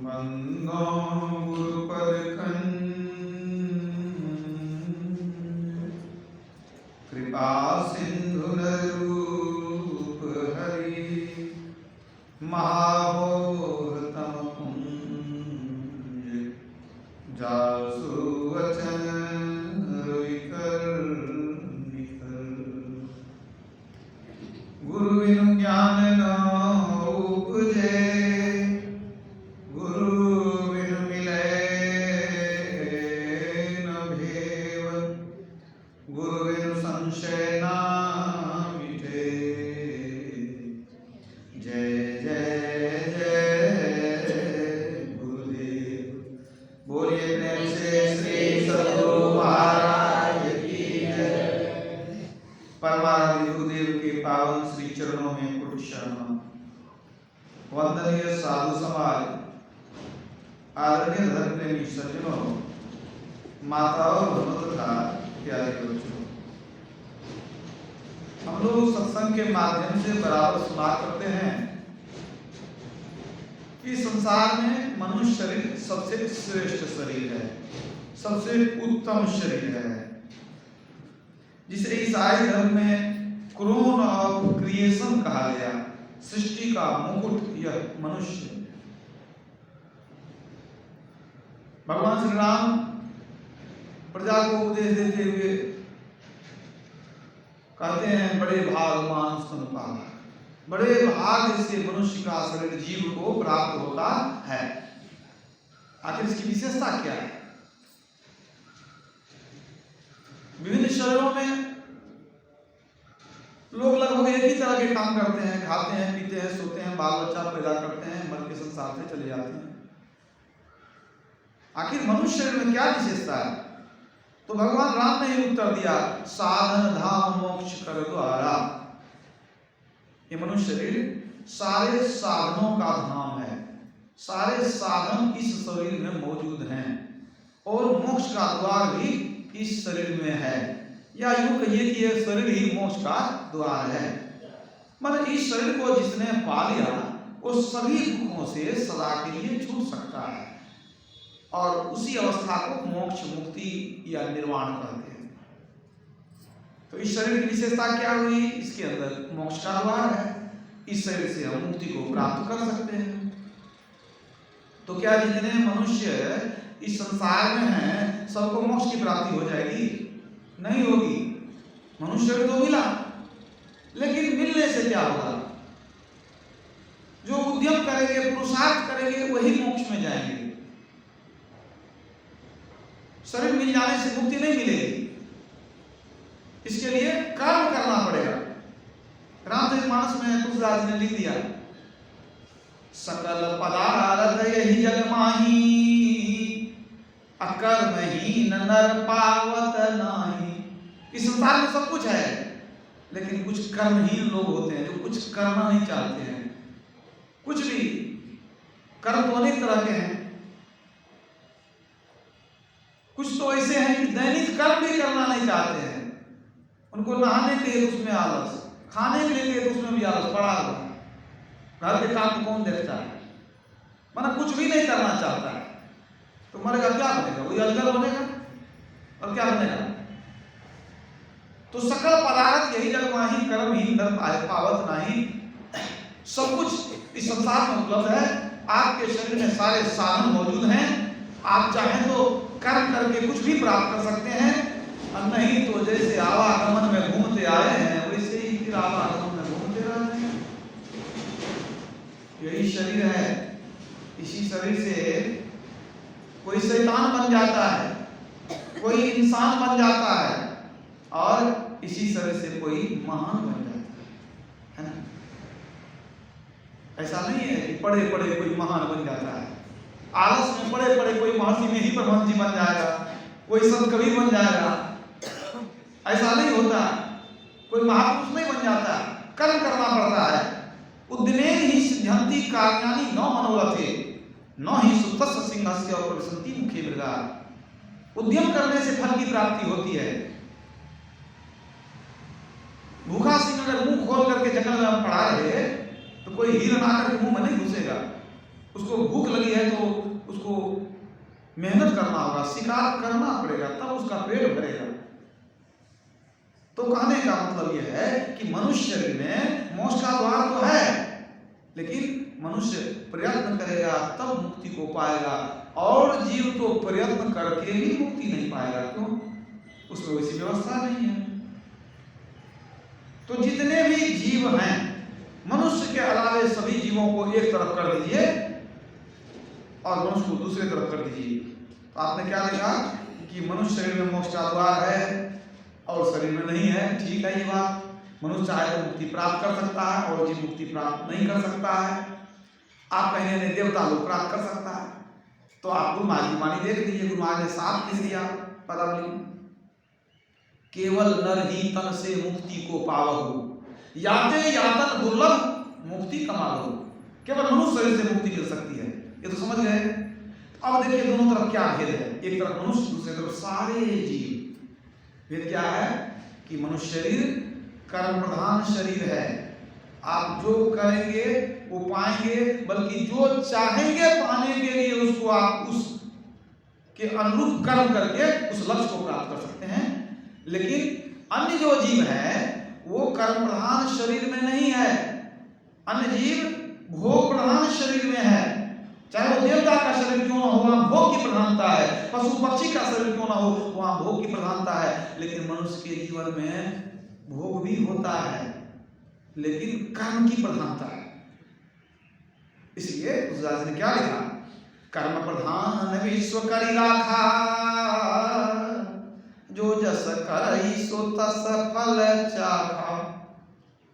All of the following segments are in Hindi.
वंदो गुरुपद कृपा सिंधुरूप हरि महाभोरतम पुंज जासु वचन रोइकर निकर गुरु बिनु ज्ञान न उपजे वंदनीय साधु समाज, आदरणीय धर्म प्रेमी सज्जनों, माताओं बहनों तथा प्यारे बच्चों, हम लोग सत्संग के माध्यम से बराबर सुना करते हैं कि संसार में मनुष्य शरीर सबसे श्रेष्ठ शरीर है, सबसे उत्तम शरीर है, जिसे ईसाई धर्म में क्रोन ऑफ क्रिएशन कहा गया। सृष्टि का मुकुट यह मनुष्य। भगवान श्री राम प्रजा को उपदेश देते हुए कहते हैं, बड़े भाग मानुष तन पावा, बड़े भाग्य से मनुष्य का शरीर जीव को प्राप्त होता है। आखिर इसकी विशेषता क्या है? विभिन्न शरीरों में लोग लगभग एक ही तरह के काम करते हैं, खाते हैं, पीते हैं, सोते हैं, बाल बच्चा पैदा करते हैं, मर के संसार से चले जाते हैं। आखिर मनुष्य शरीर में क्या विशेषता है? तो भगवान राम ने ही उत्तर दिया, साधन धाम मोक्ष कर द्वारा। ये मनुष्य शरीर सारे साधनों का धाम है, सारे साधन इस शरीर में मौजूद हैं और मोक्ष का द्वार भी इस शरीर में है, या यूं कहिए कि यह शरीर ही मोक्ष का द्वार है। मतलब इस शरीर को जिसने पा लिया वो सभी दुखों से सदा के लिए छूट सकता है और उसी अवस्था को मोक्ष मुक्ति या निर्वाण कहते हैं। तो इस शरीर की विशेषता क्या हुई? इसके अंदर मोक्ष का द्वार है, इस शरीर से हम मुक्ति को प्राप्त कर सकते हैं। तो क्या जितने मनुष्य इस संसार में हैं सबको मोक्ष की प्राप्ति हो जाएगी? नहीं होगी। मनुष्य तो मिला, लेकिन मिलने से क्या होगा? जो उद्यम करेंगे, पुरुषार्थ करेंगे, वही मोक्ष में जाएंगे। शरीर मिल जाने से मुक्ति नहीं मिलेगी, इसके लिए कर्म करना पड़ेगा। रामचरितमानस में तुलसीदास ने लिख दिया, सकल पदार्थ यही जग माही, अकर्म ही नर पावत नाही। इस संसार में सब कुछ है, लेकिन कुछ कर्महीन लोग होते हैं जो कुछ करना नहीं चाहते हैं। कुछ भी कर्म तो अनेक तरह के हैं, कुछ तो ऐसे हैं कि दैनिक कर्म भी करना नहीं चाहते हैं। उनको नहाने के लिए उसमें आलस, खाने के लिए तो उसमें भी आलस पड़ा हुआ। घर के काम कौन देखता है? माना कुछ भी नहीं करना चाहता है, तो मरेगा क्या बनेगा? वही अजगर बनेगा और क्या बनेगा? तो सकल पदार्थ यही जग माही, कर्म ही नर पावत नाही। सब कुछ इस संसार में उपलब्ध है, आपके शरीर में सारे साधन मौजूद हैं। आप चाहें तो कर्म करके कुछ भी प्राप्त कर सकते हैं, और नहीं तो जैसे आवागमन में घूमते आए हैं वैसे ही फिर आवागमन में घूमते रहते हैं। यही शरीर है, इसी शरीर से कोई शैतान बन जाता है, कोई इंसान बन जाता है, और इसी शरीर से कोई महान बन जाता है ना? ऐसा नहीं है कि पढ़े पढ़े कोई महान बन जाता है। आलस में पढ़े पढ़े कोई महर्षि में ही प्रबंध जी बन जाएगा, कोई संत कवि बन जाएगा, ऐसा नहीं होता। कोई महापुरुष नहीं बन जाता, कर्म करना पड़ता है। उद्यमेन ही सिद्ध्यन्ति कार्याणि न मनोरथे, न ही सुतस्य सिंहस्य और प्रविशन्ति मुखे मृगा। उद्यम करने से फल की प्राप्ति होती है। भूखा सिंह अगर मुंह खोल करके जंगल में पड़ा रहे तो कोई हिरण आकर के मुंह में नहीं घुसेगा, उसको भूख लगी है तो उसको मेहनत करना होगा, शिकार करना पड़ेगा, तब उसका पेट भरेगा। तो कहने का मतलब यह है कि मनुष्य शरीर में मोक्ष का द्वार तो है, लेकिन मनुष्य प्रयत्न करेगा तब मुक्ति को पाएगा, और जीव तो प्रयत्न करके भी मुक्ति नहीं पाएगा। क्यों? उसमें वैसी व्यवस्था नहीं है। तो जितने भी जीव हैं, मनुष्य के अलावे सभी जीवों को एक तरफ कर दीजिए और मनुष्य को दूसरे तरफ कर दीजिए। तो आपने क्या देखा कि मनुष्य शरीर में मोक्ष का द्वार है और शरीर में नहीं है। ठीक है, ये बात मनुष्य चाहे तो मुक्ति प्राप्त कर सकता है और जीव मुक्ति प्राप्त नहीं कर सकता है। आप कहेंगे नहीं, देवता लोग प्राप्त कर सकता है, तो आप गुरु महाराज की वाणी देख लीजिए। गुरु महाराज ने साफ लिख दिया पदावली, केवल नर ही तन से मुक्ति को पावहु, याते यातन दुर्लभ मुक्ति कमावहु। केवल मनुष्य शरीर से मुक्ति मिल सकती है, ये तो समझ गए। अब देखिए दोनों तरफ क्या भेद है, एक तरफ मनुष्य, दूसरी तरफ सारे जीव। भेद क्या है कि मनुष्य शरीर कर्म प्रधान शरीर है, आप जो करेंगे वो पाएंगे, बल्कि जो चाहेंगे पाने के लिए उसको आप उस के अनुरूप कर्म करके उस लक्ष्य को प्राप्त कर सकते हैं। लेकिन अन्य जो जीव है वो कर्म प्रधान शरीर में नहीं है, अन्य जीव भोग प्रधान शरीर में है। चाहे वो देवता का शरीर क्यों ना हो, वहां भोग की प्रधानता है, पशु पक्षी का शरीर क्यों ना हो, वहां भोग की प्रधानता है। लेकिन मनुष्य के जीवन में भोग भी होता है, लेकिन कर्म की प्रधानता है। इसलिए तुलसीदास ने क्या लिखा, कर्म प्रधान विश्व करी राखा, जो जस करई सो तस फल चाखा।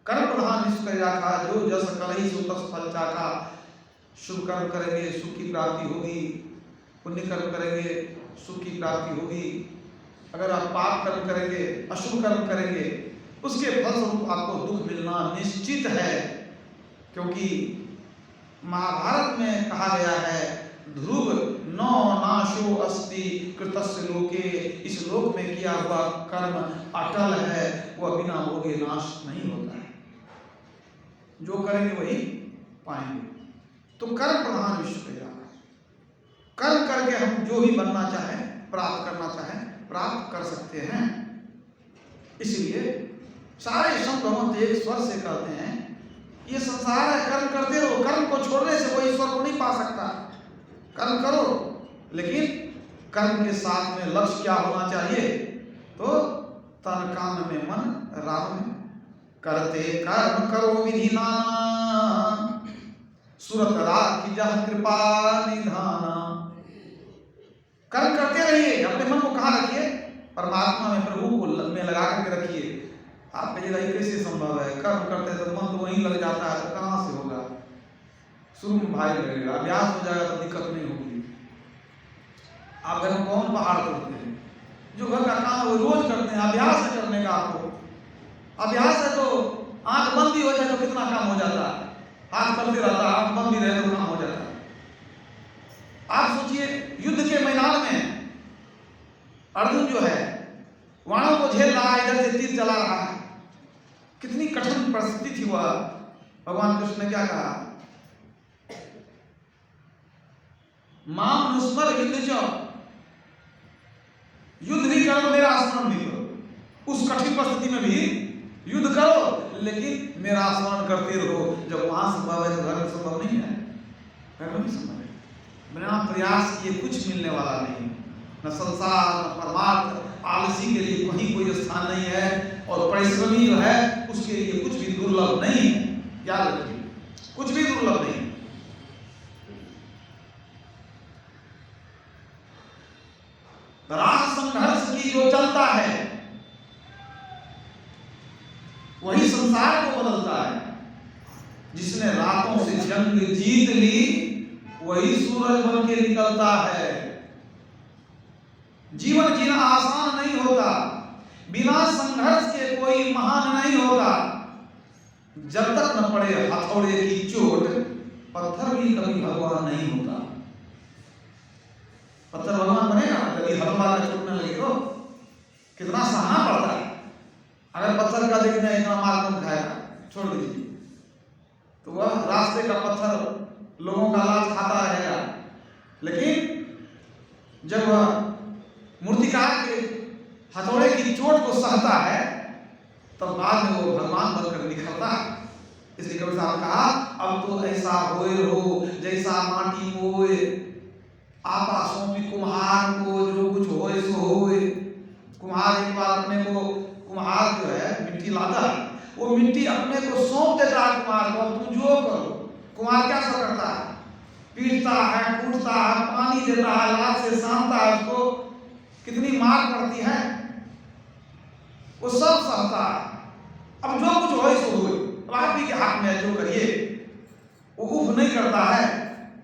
कर्म प्रधान विश्व करी राखा, जो जस करई सो तस फल चाखा। शुभ कर्म करेंगे सुख की प्राप्ति होगी, पुण्य कर्म करेंगे सुख की प्राप्ति होगी। अगर आप पाप कर्म करेंगे, अशुभ कर्म करेंगे, उसके फलस्वरूप आपको दुख मिलना निश्चित है। क्योंकि महाभारत में कहा गया है, ध्रुव नौ नाशो अस्ति कृतस्य लोके, इस लोक में किया हुआ कर्म अटल है, वह बिना भोगे नाश नहीं होता है। जो करेंगे वही पाएंगे। तो कर्म प्रधान विश्व करी राखा, कर्म करके हम जो भी बनना चाहें, प्राप्त करना चाहें, प्राप्त कर सकते हैं। इसलिए सारे संत भगवंत एक स्वर से कहते हैं, ये संसार है, कर्म करते रहो, कर्म को छोड़ने से कोई ईश्वर को नहीं पा सकता। कर्म करो, लेकिन कर्म के साथ में लक्ष्य क्या होना चाहिए, तो तन कान में मन राम में, करते कर्म करो विधि नाना, सुरत राखी जह कृपा निधाना। कर्म करते रहिए, अपने मन को कहाँ रखिए, परमात्मा में, प्रभु को में लगा करके रखिए। आप कहिएगा ये कैसे संभव है, कर्म करते तो मन तो वहीं लग जाता है, तो कहाँ से होगा। शुरू में भाई लगेगा, अभ्यास हो जाएगा तो दिक्कत नहीं होगी। आप घर में कौन पहाड़ तोड़ते हैं, जो घर का काम है वो रोज करते हैं, अभ्यास है करने का। आपको अभ्यास है तो आंख बंद भी हो जाए तो कितना काम हो जाता है, आंख बंद भी रहता है, आंख बंद भी रहे तो काम हो जाता है। आप सोचिए युद्ध के मैदान में अर्जुन जो है वाणों को झेल रहा है, इधर से तीर चला रहा है, कितनी कठिन परिस्थिति थी वह। भगवान कृष्ण ने क्या कहा, माम नुस्मर युद्ध चो, युद्ध भी करो, मेरा स्मरण भी करो। उस कठिन परिस्थिति में भी युद्ध करो, लेकिन मेरा स्मरण करते रहो। जब वहां संभव है तो घर में संभव नहीं है, घर में नहीं संभव है। बिना प्रयास किए कुछ मिलने वाला नहीं, न संसार न परमार्थ। आलसी के लिए कहीं कोई स्थान नहीं है, और परिश्रमी जो है उसके लिए कुछ भी दुर्लभ नहीं है। याद रखिए, कुछ भी दुर्लभ नहीं। राह संघर्ष की जो चलता है वही संसार को बदलता है। जिसने रातों से जंग जीत ली वही सूरज बन के निकलता है। जीवन जीना आसान नहीं होता, बिना संघर्ष के कोई महान नहीं होता। जब तक न पड़े हथौड़े की चोट, पत्थर भी कभी भगवान नहीं होता। पत्थर भगवान बनेगा कभी हथौड़ा का चोट न लगे तो कितना सहना पड़ता है। अगर पत्थर का देखना इतना मार कौन खाएगा, छोड़ दीजिए। तो वह रास्ते का पत्थर लोगों का लाज खाता रहेगा, लेकिन जब वह मूर्तिकार के हथौड़े की चोट को सहता है तब बाद में वो भगवान बनकर निखरता है। इसलिए कबीर साहब ने कहा, अब तो ऐसा होए रहो जैसा माटी मोए, आपा सौंपी कुम्हार को, जो कुछ होए सो होए। कुम्हार एक बार अपने को, कुम्हार जो है मिट्टी लाता है, वो मिट्टी अपने को सौंप देता है कुम्हार को, तुम जो करो। कुम्हार क्या सब करता है? पीटता है, कूटता है, पानी देता है, लात से सानता है उसको, कितनी मार पड़ती है, वो सब सहता है। अब जो कुछ होए सो होए, आप ही के हाथ में है, जो करिए। वो उफ नहीं करता है,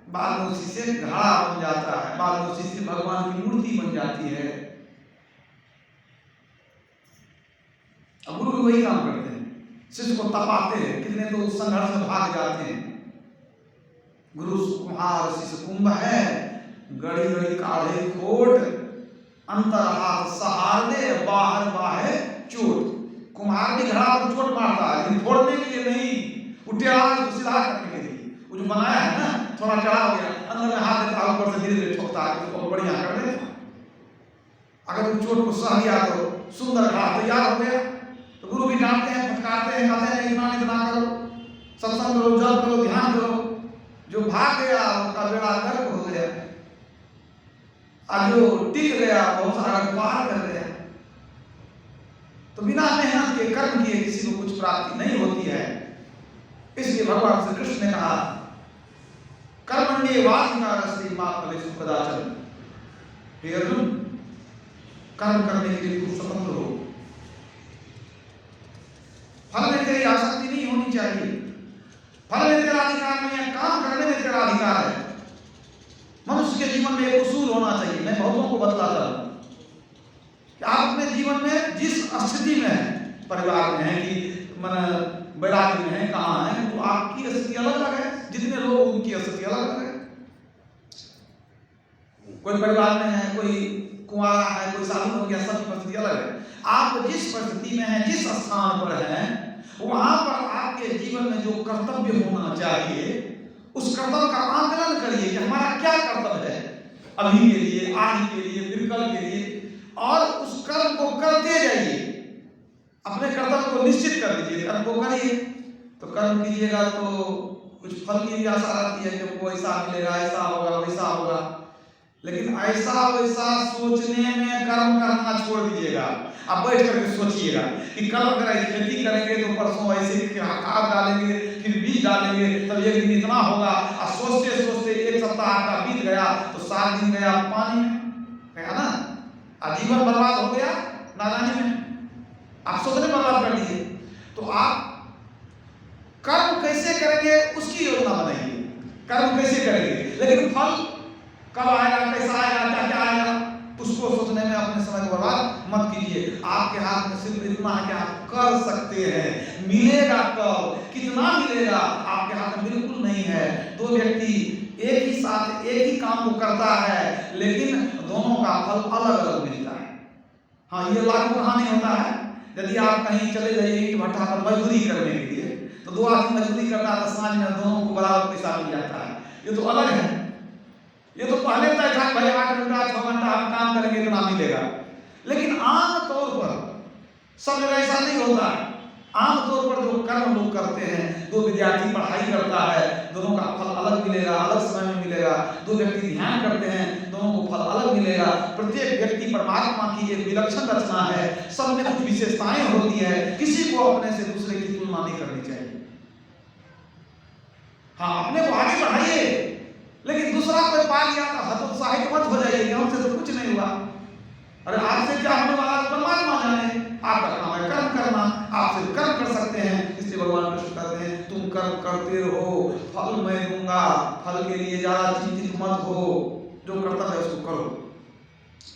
बाद में उसी से घड़ा बन जाता है, बाद में उसी से भगवान की मूर्ति बन जाती है। अब गुरु भी वही काम करते हैं, शिष्य को तपाते हैं, कितने तो संघर्ष में भाग जाते हैं। गुरु कुम्हार शिष्य कुंभ है, गड़ी गड़ी काढ़े खोट, अंतर हाथ सहार दे, बाहर बाहे चोट। कुम्हार भी घड़ा पर चोट मारता है, लेकिन फोड़ने के लिए नहीं, वो टेढ़ा को सीधा करने के लिए। वो जो बनाया है ना, थोड़ा टेढ़ा हो गया, अंदर में हाथ देता है, ऊपर से धीरे धीरे ठोकता है, उसको बढ़िया कर देता। अगर वो चोट को सह लिया तो सुंदर घड़ा तैयार हो गया। तो गुरु भी डांटते हैं, फटकारते हैं, कहते हैं इतना करो, सत्संग करो, जप करो, ध्यान करो। जो भाग गया उसका बेड़ा गर्क हो गया, और जो टिक गया बहुत सारा पार कर गया। तो बिना मेहनत के, कर्म किए किसी को कुछ प्राप्ति नहीं होती है। इसलिए भगवान श्री कृष्ण ने कहा, कर्मण्येवाधिकारस्ते मा फलेषु कदाचन। हे अर्जुन, कर्म करने के लिए तू स्वतंत्र हो, फल में तेरी आसक्ति नहीं होनी चाहिए। फल में तेरा अधिकार नहीं है, काम करने में तेरा अधिकार है। मनुष्य के जीवन में एक उसूल होना चाहिए। मैं बहुतों को बतलाता हूं कि आप अपने जीवन में जिस स्थिति में है, परिवार में है कि मन वैराग्य में है, कहाँ है, तो आपकी स्थिति अलग अलग है, जितने लोग उनकी स्थिति अलग अलग है। कोई परिवार में है, कोई कुंवारा है, कोई शादी हो गया, सबकी परिस्थिति अलग है। आप जिस परिस्थिति में हैं, जिस स्थान पर हैं, वहां पर आपके जीवन में जो कर्तव्य होना चाहिए, उस कर्तव्य का आकलन करिए कि हमारा क्या कर्तव्य है अभी के लिए, आज के लिए, फिर कल के लिए, और उस कर्म को करते जाइए। अपने कर्तव्य को निश्चित कर लीजिए, कर्म को करिए। तो कर्म कीजिएगा तो कुछ फल की भी आशा रहती है कि हमको ऐसा मिलेगा, ऐसा होगा, वैसा होगा। लेकिन ऐसा वैसा सोचने में कर्म करना छोड़ दीजिएगा। आप बैठ करके सोचिएगा कि कल अगर खेती करेंगे तो परसों ऐसे खाद डालेंगे, फिर बीज डालेंगे, तब एक दिन इतना होगा। और सोचते सोचते एक सप्ताह आपका बीत गया, तो 7 दिन गया पानी में, गया ना, आजीवन बर्बाद हो गया नादानी में। आप सोचने बर्बाद कर दिए। तो आप कर्म कैसे करेंगे उसकी योजना बनाइए, कर्म कैसे करेंगे, लेकिन फल कब आएगा, कैसा आएगा, क्या क्या आएगा, उसको सोचने में अपने समय को बर्बाद मत कीजिए। आपके हाथ में सिर्फ इतना है कि आप कर सकते हैं। मिलेगा कब, कितना मिलेगा, आपके हाथ में बिल्कुल नहीं है। दो व्यक्ति एक ही साथ एक ही काम को करता है, लेकिन दोनों का फल अलग अलग मिलता है। हाँ, ये लागू कहाँ नहीं होता है। यदि आप कहीं चले जाइए ईंट भट्ठा पर मजदूरी करने के लिए, तो 2 आदमी मजदूरी करता है, तो सांझ में दोनों को बराबर पैसा मिल जाता है। ये तो अलग है। ये तो पहले तय था भाई 8 घंटा 6 घंटा हम काम करेंगे इतना मिलेगा। लेकिन आम तौर पर सब जगह ऐसा नहीं होता है। आम तौर पर जो कर्म लोग करते हैं, 2 विद्यार्थी पढ़ाई करता है, दोनों का फल अलग मिलेगा, अलग समय में मिलेगा। 2 व्यक्ति ध्यान करते हैं, दोनों को फल अलग मिलेगा। प्रत्येक व्यक्ति परमात्मा की एक विलक्षण रचना है, सब में कुछ विशेषताएं होती है। किसी को अपने से दूसरे की तुलना नहीं करनी चाहिए। हाँ, अपने को आगे बढ़ाइए, लेकिन दूसरा कोई पा लिया तो हतोत्साहित मत हो जाइए, हमसे तो कुछ नहीं हुआ, अरे आपसे क्या होने वाला परमात्मा जाने। आपका काम है कर्म करना, आप सिर्फ कर्म कर सकते हैं। इसलिए भगवान कृष्ण कहते हैं, तुम कर्म करते रहो, फल मैं दूंगा, फल के लिए ज्यादा चिंतित मत हो। जो कर्तव्य है उसको करो,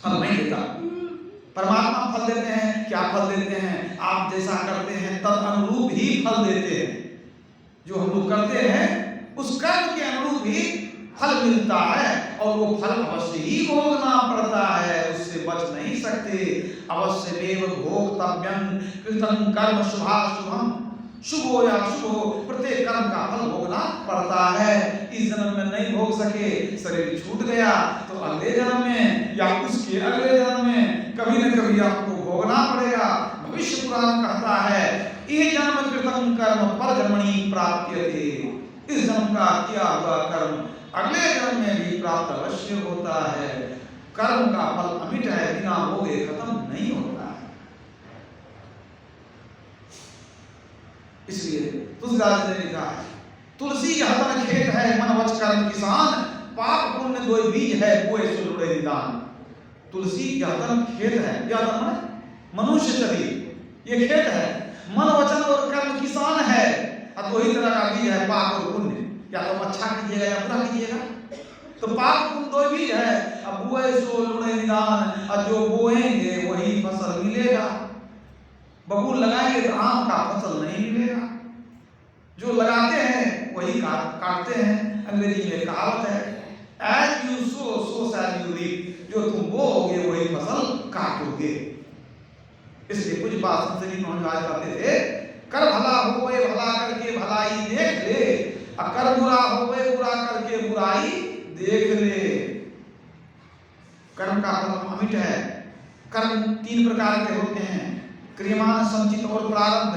फल नहीं देता। परमात्मा फल देते हैं। क्या फल देते हैं? आप जैसा करते हैं तद अनुरूप ही फल देते हैं। जो हम लोग करते हैं उस कर्म के अनुरूप ही फल मिलता है, और वो फल अवश्य ही भोगना पड़ता है, उससे बच नहीं सकते। अवश्य देव भोक्तव्यं कृतं कर्म शुभाशुभम। शुभ हो या शुभ हो, प्रत्येक कर्म का फल भोगना पड़ता है। इस जन्म में नहीं भोग सके, शरीर छूट गया, तो अगले जन्म में या उसके अगले जन्म में कभी न कभी आपको भोगना पड़ेगा। भविष्य पुराण कहता है, ये जन्म कृतम कर्म परजन्मनि प्राप्यते। इस जन्म का किया हुआ कर्म अगले जन्म में भी प्राप्त अवश्य होता है। कर्म का फल अमिट है, बिना भोगे खत्म नहीं होता है। इसलिए तुलसीदास ने लिखा है, तुलसी यह तन खेत है, मन वच कर्म किसान, पाप पुण्य दो बीज है, बोए सो लुढ़े निदान। तुलसी यह तन खेत है, यह तन मनुष्य शरीर ये खेत है, मन वचन और कर्म किसान है। अब दो ही तरह का बीज है, पाप और पुण्य, या तो अच्छा कीजिएगा या बुरा कीजिएगा। तो पाप पुण्य दो बीज है। अब बोए सो लुढ़े निदान, और जो बोएंगे वही फसल मिलेगा। बबूल लगाएंगे तो आम का फसल नहीं मिलेगा, जो लगाते हैं वही काटते हैं। अंग्रेजी में कहावत है, as you sow so shall you reap, जो तुम बोओगे वही फसल काटोगे। इसलिए कुछ बात संतरी महाराज कहते थे, कर भला होए भला करके भलाई देख ले, और कर बुरा होए बुरा करके बुराई देख ले। कर्म का फल अमिट है। कर्म तीन प्रकार के होते हैं, क्रियमान, संचित और प्रारब्ध।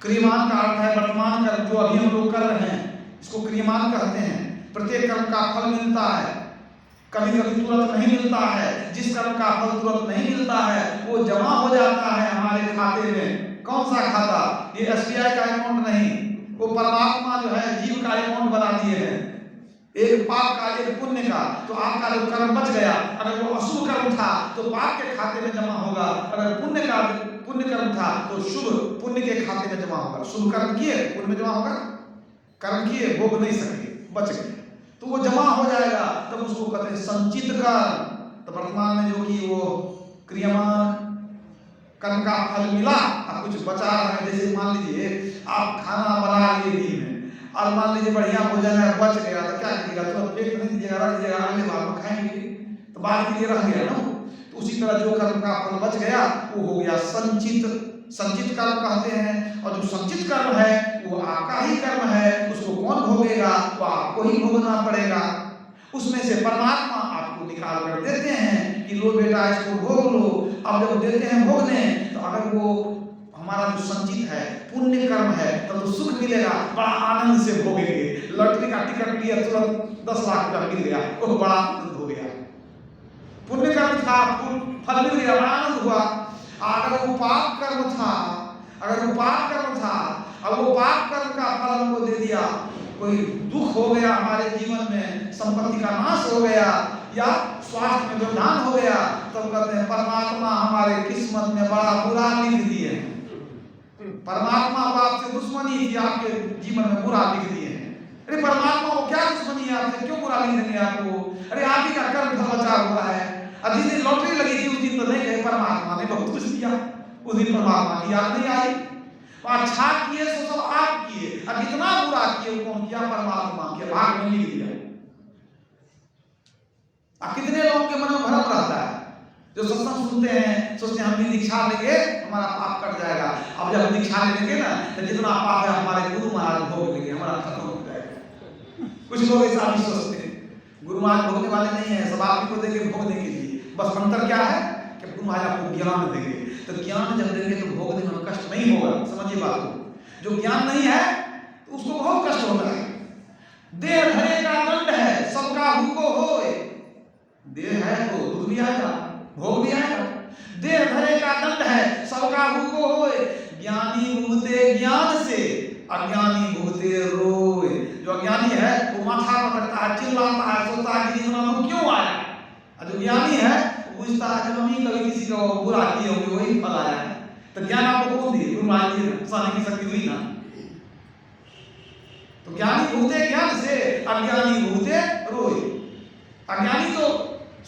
क्रियमान का अर्थ है वर्तमान कर्म, जो अभी हम लोग कर रहे हैं, इसको क्रियमान कहते हैं। प्रत्येक कर्म का फल मिलता है, कभी कभी तुरंत नहीं मिलता है। जिस कर्म का फल तुरंत नहीं मिलता है वो जमा हो जाता है हमारे खाते में। कौन सा खाता? ये एसबीआई का अकाउंट नहीं, वो परमात्मा जो है जीव का अकाउंट बना दिए हैं, एक पाप का एक पुण्य का। तो आपका जो कर्म बच गया, अगर वो अशुभ कर्म था तो पाप के खाते में जमा होगा, अगर पुण्य कर्म था तो शुभ पुण्य के खाते में जमा होगा। शुभ कर्म किए पुण्य में जमा होगा, कर्म किए भोग नहीं सके, बच गए तो वो जमा हो जाएगा, तब उसको कहते हैं संचित कर्म। तो वर्तमान में जो कि वो क्रियमान कर्म का फल मिला, अब कुछ बचा है। जैसे मान लीजिए आप खाना बना लिए दिन में, और मान लीजिए बढ़िया भोजन है, बच गया, तो क्या करिएगा? तो पेट नहीं दीजिएगा, रख दीजिएगा, अगले बार में खाएंगे, तो बाद के लिए रह गया ना। तो उसी तरह जो कर्म का फल बच गया वो हो गया संचित। संचित कर्म कहते हैं। और जो संचित कर्म है वो आपका ही कर्म है, उसको कौन भोगेगा? वो आपको ही भोगना पड़ेगा। उसमें से परमात्मा आपको निकाल कर देते हैं कि लो बेटा इसको भोग लो। अब जब देते हैं भोगने, तो अगर वो हमारा जो संचित है पुण्य कर्म है, तब तो सुख मिलेगा, बड़ा आनंद से भोगेंगे। लॉटरी का टिकट लिया, तुरंत 10 लाख रुपया मिल गया, वो बड़ा आनंद हो गया। पुण्य कर्म था, फल मिल गया, बड़ा आनंद हुआ। अगर वो पाप कर्म था, और वो पाप कर्म का फल हमको दे दिया, कोई दुख हो गया हमारे जीवन में, संपत्ति का नाश हो गया, या स्वास्थ्य में व्यवधान हो गया, तो कहते हैं परमात्मा हमारे किस्मत में बड़ा बुरा लिख दिए। परमात्मा को आपसे दुश्मनी थी, आपके जीवन में बुरा लिख दिए। अरे परमात्मा को क्या दुश्मनी है आपसे, क्यों बुरा लिख देंगे आपको? अरे आप ही का कर्म फल बचा हुआ है। जिस दिन लॉटरी लगी थी उस दिन तो नहीं कहे परमात्मा ने बहुत कुछ दिया, उस दिन परमात्मा की याद नहीं आई। अच्छा किए तो सब आप किए, अब इतना बुरा किए कौन किया? परमात्मा के भाग में लिख दिया। कितने लोगों के मन में भ्रम रहता है, जो सत्संग सुनते हैं सोचते हैं हम भी दीक्षा लेंगे हमारा पाप कट जाएगा। अब जब दीक्षा लेंगे ना तो जितना पाप है हमारे गुरु महाराज भोग लेंगे, हमारा खत्म हो जाएगा। कुछ लोग ऐसा भी सोचते हैं। गुरु महाराज भोगने वाले नहीं है, सब आप ही को देंगे भोगने के लिए। बस अंतर क्या है कि गुरु महाराज आपको ज्ञान देंगे, तो ज्ञान जब देंगे तो भोगने में कष्ट नहीं होगा। समझिए बात को। जो ज्ञान नहीं है तो उसको बहुत कष्ट होता है। देह धरे का दंड है, सबका हुको होए। देह है तो दुख भी आएगा, भोग भी आएगा। देह धरे का दंड है, सबका हुको होए। ज्ञानी भुगते ज्ञान से, अज्ञानी भुगते रोए। जो अज्ञानी है वो माथा पटकता है, चिल्लाता है, सोचता है कि जीवन क्यों आया। जो ज्ञानी है वो बुझता है जब हम ही कभी किसी को बुरा किए होंगे वही फल आया है। तो ज्ञान आपको कौन दिए? गुरु महाराज जी ने, साने की शक्ति हुई ना। तो ज्ञानी भूते ज्ञान से, अज्ञानी भूते रोए। अज्ञानी तो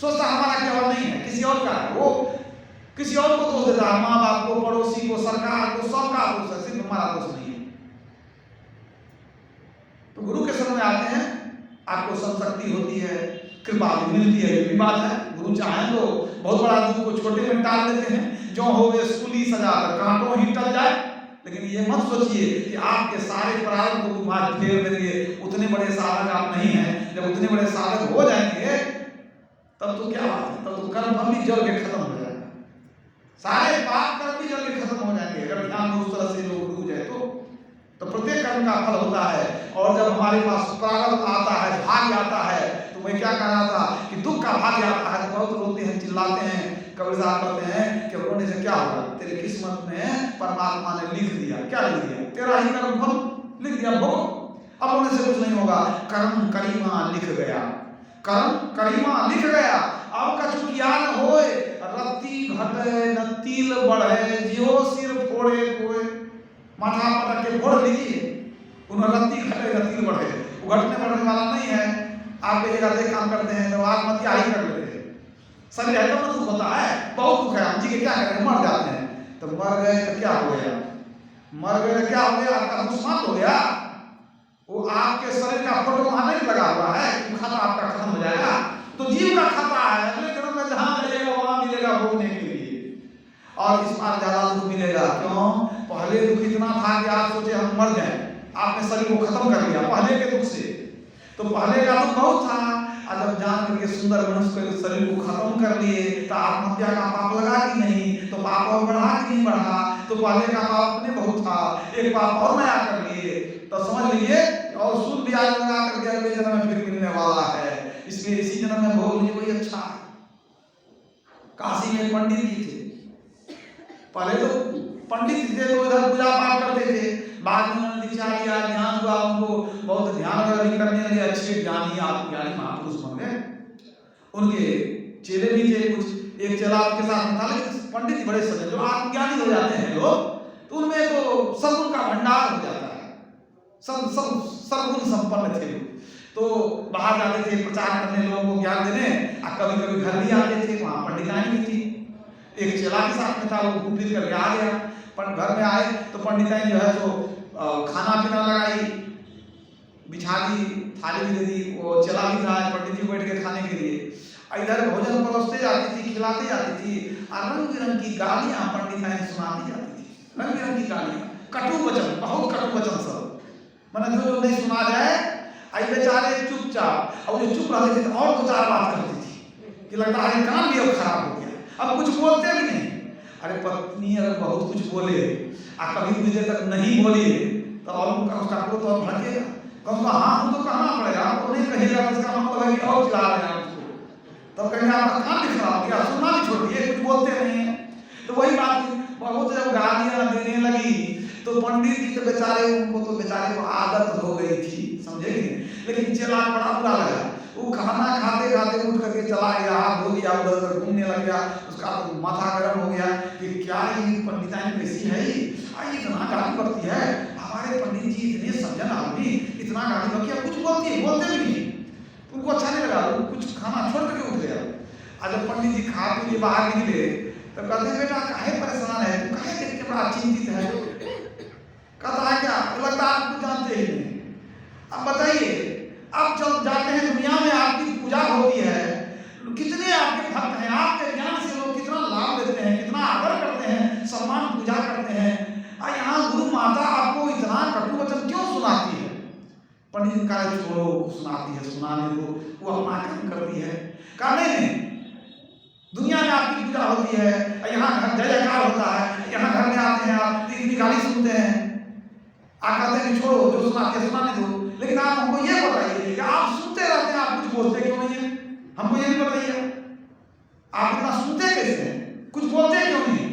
सोचता हमारा केवल नहीं है, किसी और का है, वो किसी और को दोष देता है, माँ बाप को, पड़ोसी को, सरकार को, सबका दोष है, सिर्फ हमारा दोष नहीं है। तो गुरु के शरण में आते हैं, आपको संशक्ति होती है, कृपा भी मिलती है। ये भी बात है, गुरु चाहें तो बहुत बड़ा दुख को छोटे में टाल देते हैं। जो हो गए सूली सजाकर कांटों ही टल जाए, लेकिन ये मत सोचिए कि आपके सारे प्रारब्ध को घुमा फेर देंगे। उतने बड़े साधक आप नहीं हैं। जब उतने बड़े साधक हो जाएंगे तब तो क्या बात है, तब तो कर्म फल भी जल के खत्म हो जाएगा, सारे पाप कर्म भी जल के खत्म हो जाएंगे। अगर ध्यान उस तरह से लोग डूब जाए तो प्रत्येक कर्म का फल होता है। और जब हमारे पास प्रारब्ध आता है, भाग्य आता है, तो मैं क्या कह रहा था कि दुख का भाग्य आता है तो बहुत रोते हैं, चिल्लाते हैं, कबीर साहब कहते हैं कि रोने से क्या होगा, तेरी किस्मत में परमात्मा ने लिख दिया। क्या लिख दिया? तेरा ही कर्म फल लिख दिया, भोगो, अब रोने से कुछ नहीं होगा। कर्म करीमा लिख गया, कर्म करीमा लिख गया। अब कछु ज्ञान होए, रत्ती घटे न तिल बढ़े, जियो सिर फोड़े कोई। माथा पटक के फोड़ लीजिए, उन्हें रत्ती घटे न तिल बढ़े, वो घटने बढ़ने वाला नहीं है। आप एक जगह काम करते हैं तो आत्महत्या ही कर लेते हैं, शरीर है तो दुख होता है, बहुत दुख है, हम जी के क्या करें, मर जाते हैं। तो मर गए तो क्या हो गया, मर गए तो क्या हो गया, आपका दुख समाप्त हो गया। वो आपके शरीर का फोटो वहां नहीं लगा हुआ है कि खाता आपका खत्म हो जाएगा। तो जीव का खाता है, अगले जन्म में जहां मिलेगा वहां मिलेगा भोगने के लिए, और इस बार ज्यादा दुख मिलेगा। क्यों? पहले दुख इतना था कि आप सोचे हम मर जाएं, आपने शरीर को खत्म कर लिया पहले के दुख से। तो पहले का दुख बहुत था, और जब जान करके सुंदर मनुष्य के शरीर को खत्म कर लिए तो आत्महत्या का पाप लगा कि नहीं, तो पाप और बढ़ा कि नहीं बढ़ा। तो पहले का पाप अपने बहुत था, एक पाप और नया कर लिए, तो समझ लीजिए और सूद ब्याज लगा करके अगले जन्म में फिर मिलने वाला है। इसलिए इसी जन्म में भोग लीजिए, वही अच्छा है। काशी में पंडित जी थे, पहले तो पंडित थे तो इधर पूजा पाठ करते थे, बाद में उन्होंने दीक्षा लिया, ज्ञान हुआ, उनको बहुत ध्यान वगैरह करने लगे, अच्छे ज्ञानी आत्मज्ञानी महापुरुष बन गए। उनके चेले भी थे कुछ, एक चेला उनके साथ था, लेकिन पंडित बड़े सज्जन जो आत्मज्ञानी हो जाते हैं लोग, तो उनमें तो सद्गुण का भंडार हो जाता है, सब सर्वगुण संपन्न थे। तो बाहर जाते थे प्रचार करने, लोगों को ज्ञान देने, और कभी कभी घर भी आते थे, वहां पंडितानी भी थी। एक चेला के साथ में था, वो घूम फिर करके आ गया, पर घर में आए तो पंडिताई जो है तो खाना पीना लगाई, बिछा दी, थाली भी दे दी, वो चला भी था पंडित जी बैठ के खाने के लिए। इधर भोजन परोसते जाती थी, खिलाते जाती थी, और रंग बिरंग की गालियां पंडिताई सुनाती जाती थी, रंग बिरंग की गालियां, कटु वचन, बहुत कटु वचन सब, मैंने जो नहीं सुना जाए। आई बेचारे चुपचाप, और जो चुप रहते थे तो और दो चार बात करती थी कि लगता है कान भी अब खराब हो गया, अब कुछ बोलते भी नहीं। अरे पत्नी अगर बहुत कुछ बोले और कभी कुछ देर तक नहीं बोली तो और उनका उसका क्रोध और भड़केगा, कहूँगा हाँ वो तो कहना पड़ेगा, आपको नहीं कहिएगा, इसका मतलब है कि और चिल्ला रहे हैं उसको, तब कहेंगे आपका कान भी खराब हो गया, सुनना भी छोड़ दिए, कुछ बोलते नहीं है। तो वही बात, बहुत जब गालियां देने लगी तो पंडित जी तो बेचारे, उनको तो बेचारे को आदत हो गई थी, समझेंगे। लेकिन चेला बड़ा बुरा लगा, वो खाना खाते खाते उठ करके चला गया, हाथ धो दिया, उधर उधर घूमने लग गया, उसका तो माथा गर्म हो गया कि क्या ये पंडिताई कैसी है, इतना गाली पड़ती है, हमारे पंडित जी इतने सज्जन आदमी इतना गाली बकिया, कुछ बोलते भी नहीं, उनको अच्छा नहीं लगा, वो कुछ खाना छोड़ करके उठ गया। आज जब पंडित जी खा पी के बाहर निकले तो कहते बेटा काहे परेशान है, तू काहे देख के बड़ा चिंतित है, कहता है क्या, लगता है आप कुछ जानते ही नहीं। अब बताइए, अब जब जाते हैं दुनिया में आपकी पूजा होती है, कितने आपके भक्त हैं, आपके ज्ञान से लोग कितना लाभ लेते हैं, कितना आदर करते हैं, सम्मान पूजा करते हैं, और यहाँ गुरु माता आपको इतना कटु वचन क्यों सुनाती है? पंडित का छोड़ो, सुनाती है, सुनाने दो, वो अपना काम करती है, करने नहीं। दुनिया में आपकी पूजा होती है, यहाँ जय जयकार होता है, यहाँ घर में आते हैं आप इतनी गाली सुनते हैं, आप कहते हैं छोड़ो, जो सुनाते हैं सुनाने दो। लेकिन आप हमको ये बताइए कि आप सुनते रहते हैं, आप कुछ बोलते क्यों नहीं है? हमको ये भी बताइए, आप इतना सुनते कैसे हैं, कुछ बोलते क्यों नहीं?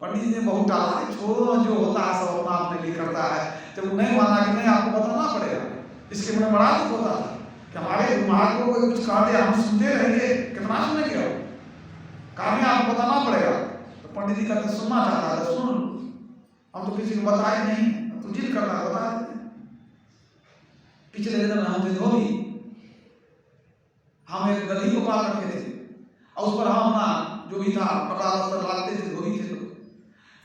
पंडित जी ने बहुत टाला, छोड़ो, जो होता है सब अपना अपने लिए करता है। जब नहीं माना कि नहीं आपको बताना पड़ेगा, इसके में बड़ा दुख होता था कि हमारे दिमाग को कोई कुछ कहा दिया, हम सुनते रहेंगे, कितना सुनेंगे, काम में आपको बताना पड़ेगा। तो पंडित जी कहते सुनना चाहता है तो सुन, हम तो किसी को बताए नहीं, तो जिद करना बता देते। पिछले दिन हम थे धोबी, हम एक गधी को पाल रखे थे, और उस पर हम अपना जो भी था कपड़ा वस्त्र लाते थे, धोबी थे तो,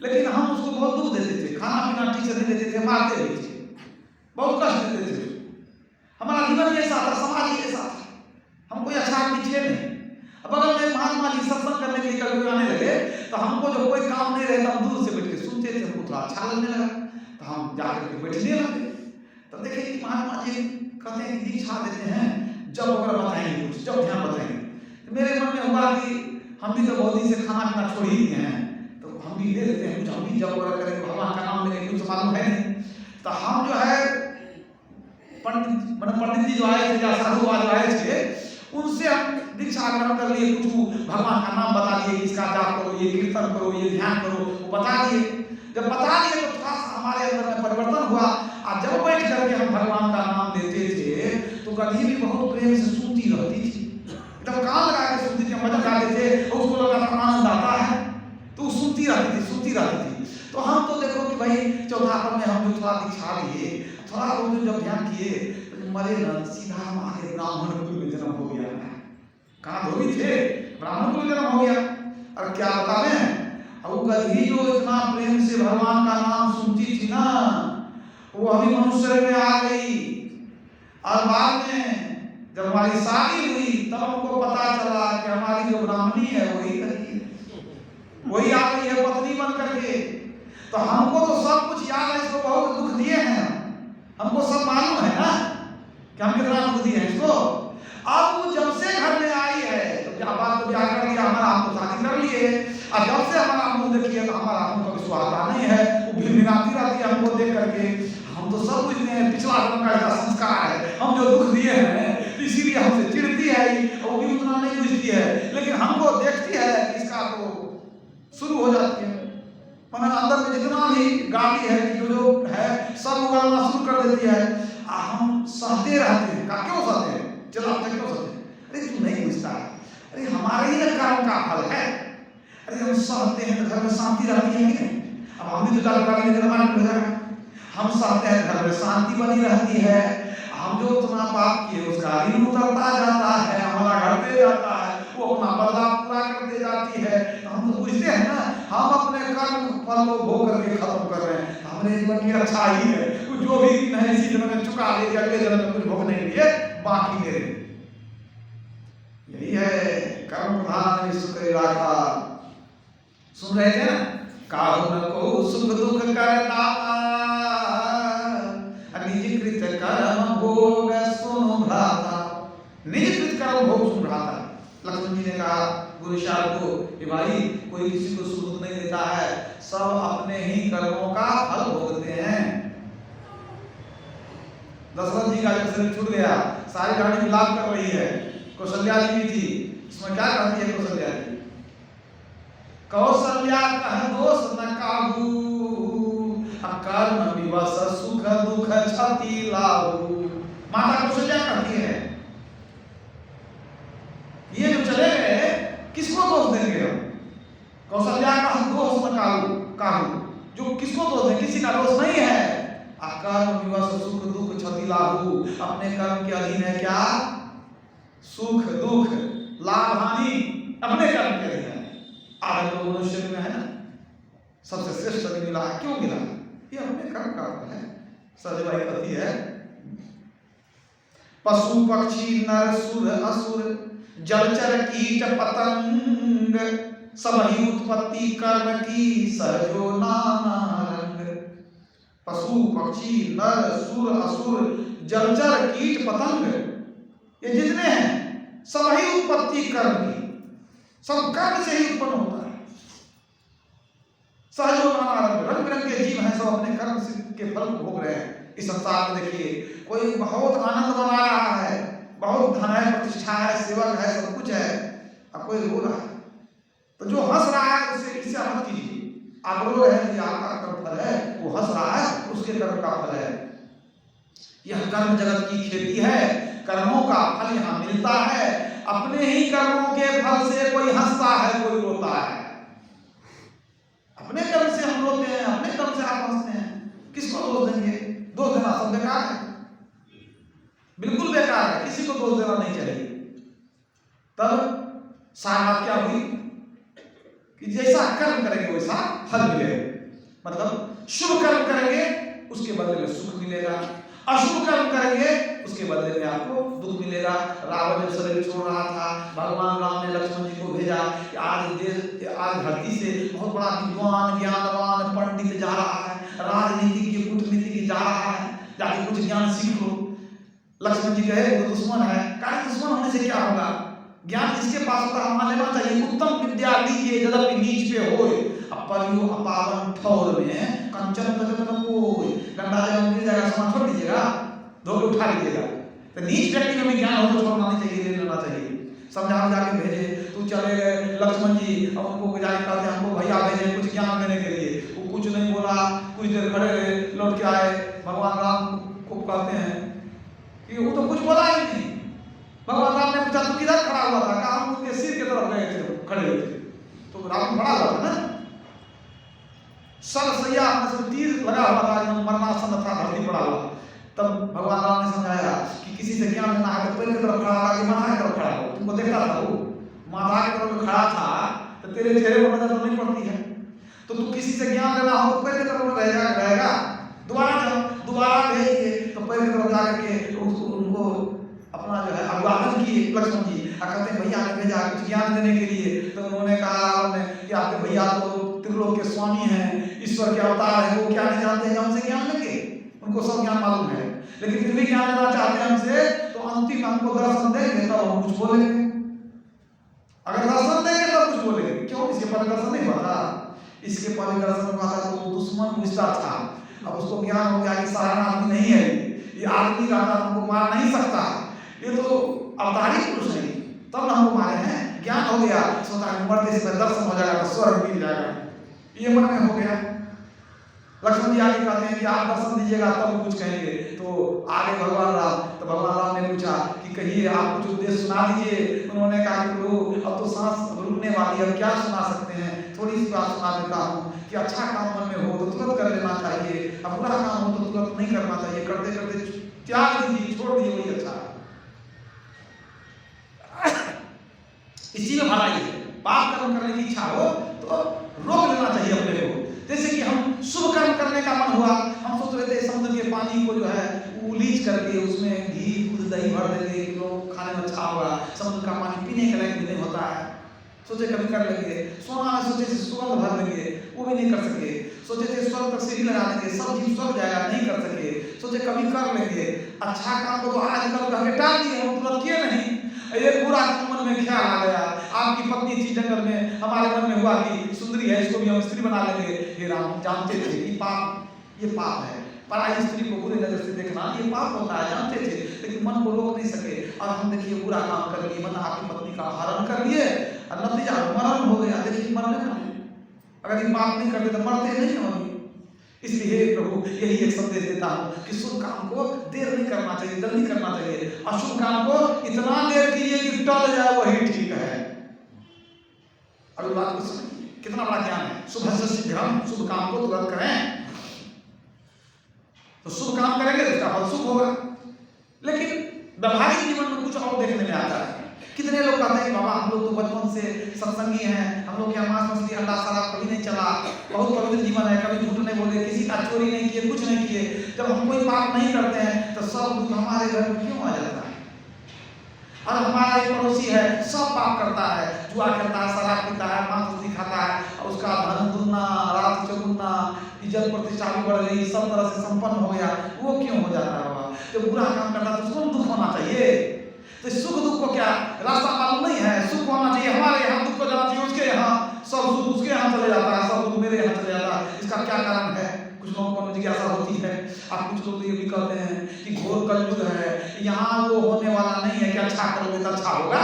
लेकिन हम उसको बहुत दुख देते थे, खाना पीना ठीक से नहीं देते थे, मारते भी थे, बहुत कष्ट देते थे। हमारा जीवन ये ऐसा था, समाज ये ऐसा था, हम कोई अच्छा आदमी थे नहीं। अब अगर मैं महात्मा जी सत्संग करने के लिए कभी आने लगे तो हमको जो कोई काम नहीं रहता, हम दूर से बैठ के सुन सुनते थे हमको थोड़ा अच्छा लगने लगा, तो हम जाकर के बैठने लगे। तो देखिए कि महात्मा जी कहते हैं कि दीक्षा देते हैं, जब वगैरह बताएंगे कुछ, जब ध्यान बताएंगे। तो मेरे मन में हुआ कि हम भी तो बहुत दिन से खाना पीना छोड़ ही दिए हैं, तो हम भी ले लेते हैं कुछ, हम भी जब वगैरह करेंगे, भगवान का नाम लेंगे, कुछ मालूम है नहीं। तो हम जो है पंडित जी जो आए थे या साधु जो आए थे, उनसे हम दीक्षा ग्रहण कर लिए, कुछ भगवान का नाम बता दिए, इसका जाप करो, ये कीर्तन करो, ये ध्यान करो, वो बता दिए। जब बता दिए तो थोड़ा सा हमारे अंदर में परिवर्तन हुआ। और जब बैठ करके हम भगवान का नाम लेते थे तो कभी भी बहुत प्रेम से सुनती रहती थी, एकदम कान लगा के सुनती थी, मजा गाते थे, उसको लगा था आनंद आता है, तो सुनती रहती थी, सुनती रहती थी। तो हम तो देखो कि भाई चौथापन में हम जो थोड़ा दीक्षा लिए, थोड़ा बहुत जब ध्यान किए, तो मरे न सीधा हमारे ब्राह्मण कुल में जन्म हो गया। कहाँ धोबी थे, ब्राह्मण कुल में जन्म हो गया। और क्या बतावें, अब गधी जो इतना प्रेम से भगवान का नाम सुनती थी ना, वो अभी मनुष्य में आ गई। और बाद में जब हमारी शादी हुई तब हमको पता चला कि हमारी जो ब्राह्मणी है वही गधी है, वही आ गई है पत्नी बन करके। तो हमको तो सब कुछ याद है, इसको बहुत दुख दिए हैं, हमको सब मालूम है ना कि हम कितना दुख दिए हैं इसको। अब वो जब से घर में आई है तो क्या बात, तो क्या कर दिया हमारा, हम तो शादी कर लिए, और जब से हमारा मुंह देखिए तो हमारा मुंह कभी सुहाता नहीं है, वो भिनभिनाती रहती है हमको देख करके। हम तो सब बुझते हैं पिछला जन्म का ऐसा संस्कार है, हम जो दुख दिए हैं, तो इसीलिए हमसे चिढ़ती है, और वो भी उतना नहीं बुझती है, लेकिन हमको देखती है कि इसका तो शुरू हो जाती है, मतलब अंदर में जितना भी गाली है कि जो है सब उगाना शुरू कर देती है। हम सहते रहते हैं, क्यों सहते हैं, चलाते क्यों सहते हैं? अरे तू नहीं बुझता है, अरे हमारे ही ना कर्म का फल है। अरे हम सहते हैं तो घर में शांति रहती है कि नहीं? अब हम भी तो चालू गाली लेकर मान हो जाएगा, हम सहते हैं घर में शांति बनी रहती है, हम जो उतना पाप किए उसका ऋण उतरता जाता है, हमारा घटते जाता है, वो अपना बदला पूरा करते जाती है। हम तो बुझते हैं ना, हम अपने कर्म फल को भोग करके खत्म कर रहे हैं, हमारे जीवन की अच्छा ही है, कुछ जो भी नहीं इसी जन्म में चुका लेंगे, अगले जन्म में कुछ भोगने के लिए बाकी ले रहे। यही है कर्म प्रधान सुख राखा। सुन रहे थे ना, काहुन को सुख दुख कर दाता, निज कृत कर्म भोग सुनो भ्राता। निज कृत कर्म भोग सुन भ्राता। लक्ष्मण जी ने कहा गुरुशाल को कि भाई कोई किसी को सुख नहीं देता है, सब अपने ही कर्मों का फल भोगते हैं। दशरथ जी का जब शरीर छूट गया, सारी रानी विलाप कर रही है, कौशल्या जी भी थी, इसमें क्या कहती है कौशल्या जी? कौशल्या कह दोष न काहू, कर्म विवश सुख दुख क्षति लाहू। माता कौशल्या कहती है ये जो चले गए किसको दोष देंगे हम? कौशल्या का दोष न काहू, जो किसको दोष दें, किसी का दोष नहीं है। कर्म विवश सुख दुख क्षति लाहू, अपने कर्म के अधीन है क्या? सुख दुख लाभ हानि अपने कर्म के अधीन है। आज लोग मनुष्य में है ना, सबसे श्रेष्ठ शरीर मिला है, क्यों मिला? ये अपने कर्म का फल है। सजबाई कहती है पशु पक्षी नर सुर असुर जलचर कीट पतंग, सबही उत्पत्ति कर्म की सहजो नाना रंग। पशु पक्षी नर सुर असुर जलचर कीट पतंग, ये जितने हैं सबही उत्पत्ति कर्म की, सब कर्म से ही उत्पन्न होता है। सहजो नाना रंग, रंग बिरंग के जीव हैं, सब अपने कर्म के फल को भोग रहे हैं। इस संसार में देखिए कोई बहुत आनंद मना रहा है, बहुत धन है, प्रतिष्ठा है, सेवक है, सब कुछ है, अब कोई रो रहा है, तो जो हंस रहा है उससे ईर्ष्या मत कीजिए। आप रो रहे हैं, आपका कर्म फल है, वो हंस रहा है, उसके कर्म का फल है। यह कर्म जगत की खेती है, कर्मों का फल यहाँ मिलता है। अपने ही कर्मों के फल से कोई हंसता है, कोई रोता है। अपने कर्म से हम रोते हैं, अपने कर्म से आप हंसते हैं, किसको दोष देंगे? दोष देना सब बेकार है, बिल्कुल बेकार है, किसी को दोष देना नहीं चाहिए। तब सामत क्या हुई कि जैसा कर्म करेंगे वैसा फल मिलेगा, मतलब शुभ कर्म करेंगे उसके बदले में सुख मिलेगा, अशुभ कर्म करेंगे उसके बदले में आपको दुख मिलेगा। रावण जब शरीर छोड़ रहा था, भगवान राम ने लक्ष्मण जी को भेजा कि आज धरती से बहुत बड़ा विद्वान ज्ञानवान पंडित जा रहा है, राजनीति कूटनीति जा रहा है, जाके कुछ ज्ञान सीखो। लक्ष्मण जी कहे वो दुश्मन है, कहा दुश्मन होने से क्या होगा, ज्ञान जिसके पास होता है वहां लेना चाहिए। उत्तम विद्या लीजिए यद्यपि नीच पे होए, अपरियो अपावन ठौर में कंचन तजत न कोई। गंगा जल मिल जाएगा समान छोड़ दीजिएगा, धो के उठा लीजिएगा। तो नीच व्यक्ति में भी ज्ञान हो तो छोड़ना नहीं चाहिए, ले लेना चाहिए। समझा जाके भेजे, तू चले गए लक्ष्मण जी, अब उनको जाके कहते हैं हमको भैया भेजे कुछ ज्ञान देने के लिए। वो कुछ नहीं बोला, कुछ देर खड़े रहे, लौट के आए। भगवान राम को कहते हैं कि वो तो कुछ बोला ही नहीं। भगवान राम ने पूछा तू किधर खड़ा हुआ था, कहा हम उनके सिर की तरफ गए थे, खड़े हुए थे। तो राम खड़ा हुआ था ना, सरसैया में तीर लगा हुआ था, एकदम मरणासन था, धरती पड़ा हुआ। तब भगवान राम ने समझाया कि किसी से ज्ञान लेना है तो पैर की तरफ खड़ा होगा कि माथा की तरफ खड़ा हो। तुमको देखता था वो माथा की तरफ खड़ा था तो तेरे चेहरे पर नजर तो नहीं पड़ती है, तो तू किसी से ज्ञान लेना हो तो पैर की तरफ रहेगा। दोबारा भेजिए तो पैर की तरफ जाकर के उनको अपना जो है अभिवादन किए लक्ष्मण जी। कहते हैं भैया ने भेजा कुछ ज्ञान देने के लिए। तो उन्होंने कहा कि आपके भैया तो त्रिलोक के स्वामी हैं, ईश्वर के अवतार है, वो क्या नहीं जानते हैं हमसे ज्ञान लेंगे, उनको सब ज्ञान मालूम है, लेकिन फिर भी ज्ञान लेना चाहते हैं हमसे। तो अंतिम हमको दर्शन देंगे तो हम कुछ बोलेंगे, अगर दर्शन देंगे तो कुछ बोलेंगे। क्यों, इसके पहले दर्शन नहीं हुआ था, इसके पहले दर्शन हुआ था तो दुश्मन पूछता था। अब उसको ज्ञान हो गया कि साधारण आदमी नहीं है, ये आदमी रहता हमको मार नहीं सकता, ये तो अवतारी पुरुष है, तब ना हमको मारे हैं। ज्ञान हो गया, सोचा मरते से दर्शन हो जाएगा, स्वर्ग मिल जाएगा, ये मन में हो गया। लक्ष्मण जी आगे कहते हैं कि आप दर्शन दीजिएगा तब कुछ कहेंगे। तो आगे भगवान राम, तो भगवान राम ने पूछा कि कहिए आप कुछ उपदेश सुना दीजिए। उन्होंने कहा कि प्रभु अब तो सांस रुकने वाली है, अब क्या सुना सकते हैं, थोड़ी सी बात सुना देता हूँ कि अच्छा काम मन में हो तो तुरंत कर लेना चाहिए, अब बुरा काम हो तो तुरंत नहीं करना चाहिए, करते करते त्याग दीजिए, छोड़ दीजिए, वही अच्छा है। इसी में भलाई है। पाप कर्म करने की इच्छा हो तो रोक लेना चाहिए अपने को। जैसे कि हम शुभ कर्म करने का मन हुआ, हम सोच रहे थे समुद्र के पानी को जो है उलीच करके उसमें घी दूध दही भर देंगे कि लोग खाने में अच्छा होगा, समुद्र का पानी पीने के लायक भी नहीं होता है। सोचे कभी कर लेंगे। सोना में सोचे सुगंध भर लेंगे, वो भी नहीं कर सके। सोचे थे स्वर्ग तक सीढ़ी लगा देंगे, सब जीव स्वर्ग जाएगा, नहीं कर सके। सोचे कभी कर लेंगे। अच्छा काम को तो आजकल कह के टाल दिए, हम तुरंत किए नहीं। एक बुरा मन में ख्याल आ गया, आपकी पत्नी थी जंगल में, हमारे मन में हुआ कि सुंदरी है, इसको भी हम स्त्री बना लेंगे। हे राम, जानते थे कि पाप, ये पाप है, पराई स्त्री को बुरी नजर से देखना ये पाप होता है, जानते थे, लेकिन मन को रोक नहीं सके। और हम देखिए बुरा काम कर लिए, मतलब आपकी पत्नी का हरण कर लिए और नतीजा मरण हो गया। देखिए मरने में, अगर ये पाप नहीं करते तो मरते नहीं हम। इसलिए प्रभु यही एक संदेश देता हूँ कि शुभ काम को देर नहीं करना चाहिए, जल्दी करना चाहिए। अशुभ काम को इतना देर कीजिए कि टल जाए, वही ठीक है। अभी बात को समझिए, कितना बड़ा ज्ञान है। शुभ से शीघ्रम, शुभ काम को तुरंत करें, तो शुभ काम करेंगे तो उसका फल शुभ होगा। लेकिन व्यवहारिक जीवन में कुछ और देखने में आता है। कितने लोग कहते हैं कि बाबा हम लोग तो बचपन से सत्संगी हैं, हम लोग क्या मांस मछली अंडा शराब कभी नहीं चला, बहुत पवित्र जीवन है, कभी झूठ नहीं बोले, किसी का चोरी नहीं किए, कुछ नहीं किए। जब हम कोई पाप नहीं करते हैं तो सब दुख हमारे घर में क्यों आ जाता है? और हमारा एक पड़ोसी है, सब पाप करता है, जुआ खेलता है, शराब पीता है, मांस मछली खाता है, और उसका धन दुगना रात चौगुना, इज्जत प्रतिष्ठा भी बढ़ गई, सब तरह से संपन्न हो गया, वो क्यों हो जाता है बाबा? जब बुरा काम करता है तो उसको दुख होना चाहिए। तो सुख दुख को क्या रास्ता मालूम नहीं है? सुख होना चाहिए हमारे यहाँ, दुख को जाना चाहिए उसके यहाँ, सब सुख उसके यहाँ चले जाता है, सब दुख मेरे यहाँ चले जाता है। इसका क्या कारण है? कुछ लोगों को जिज्ञासा होती है। आप कुछ लोग ये भी कहते हैं कि घोर कलयुग है, यहाँ वो होने वाला नहीं है कि अच्छा करोगे तो अच्छा होगा।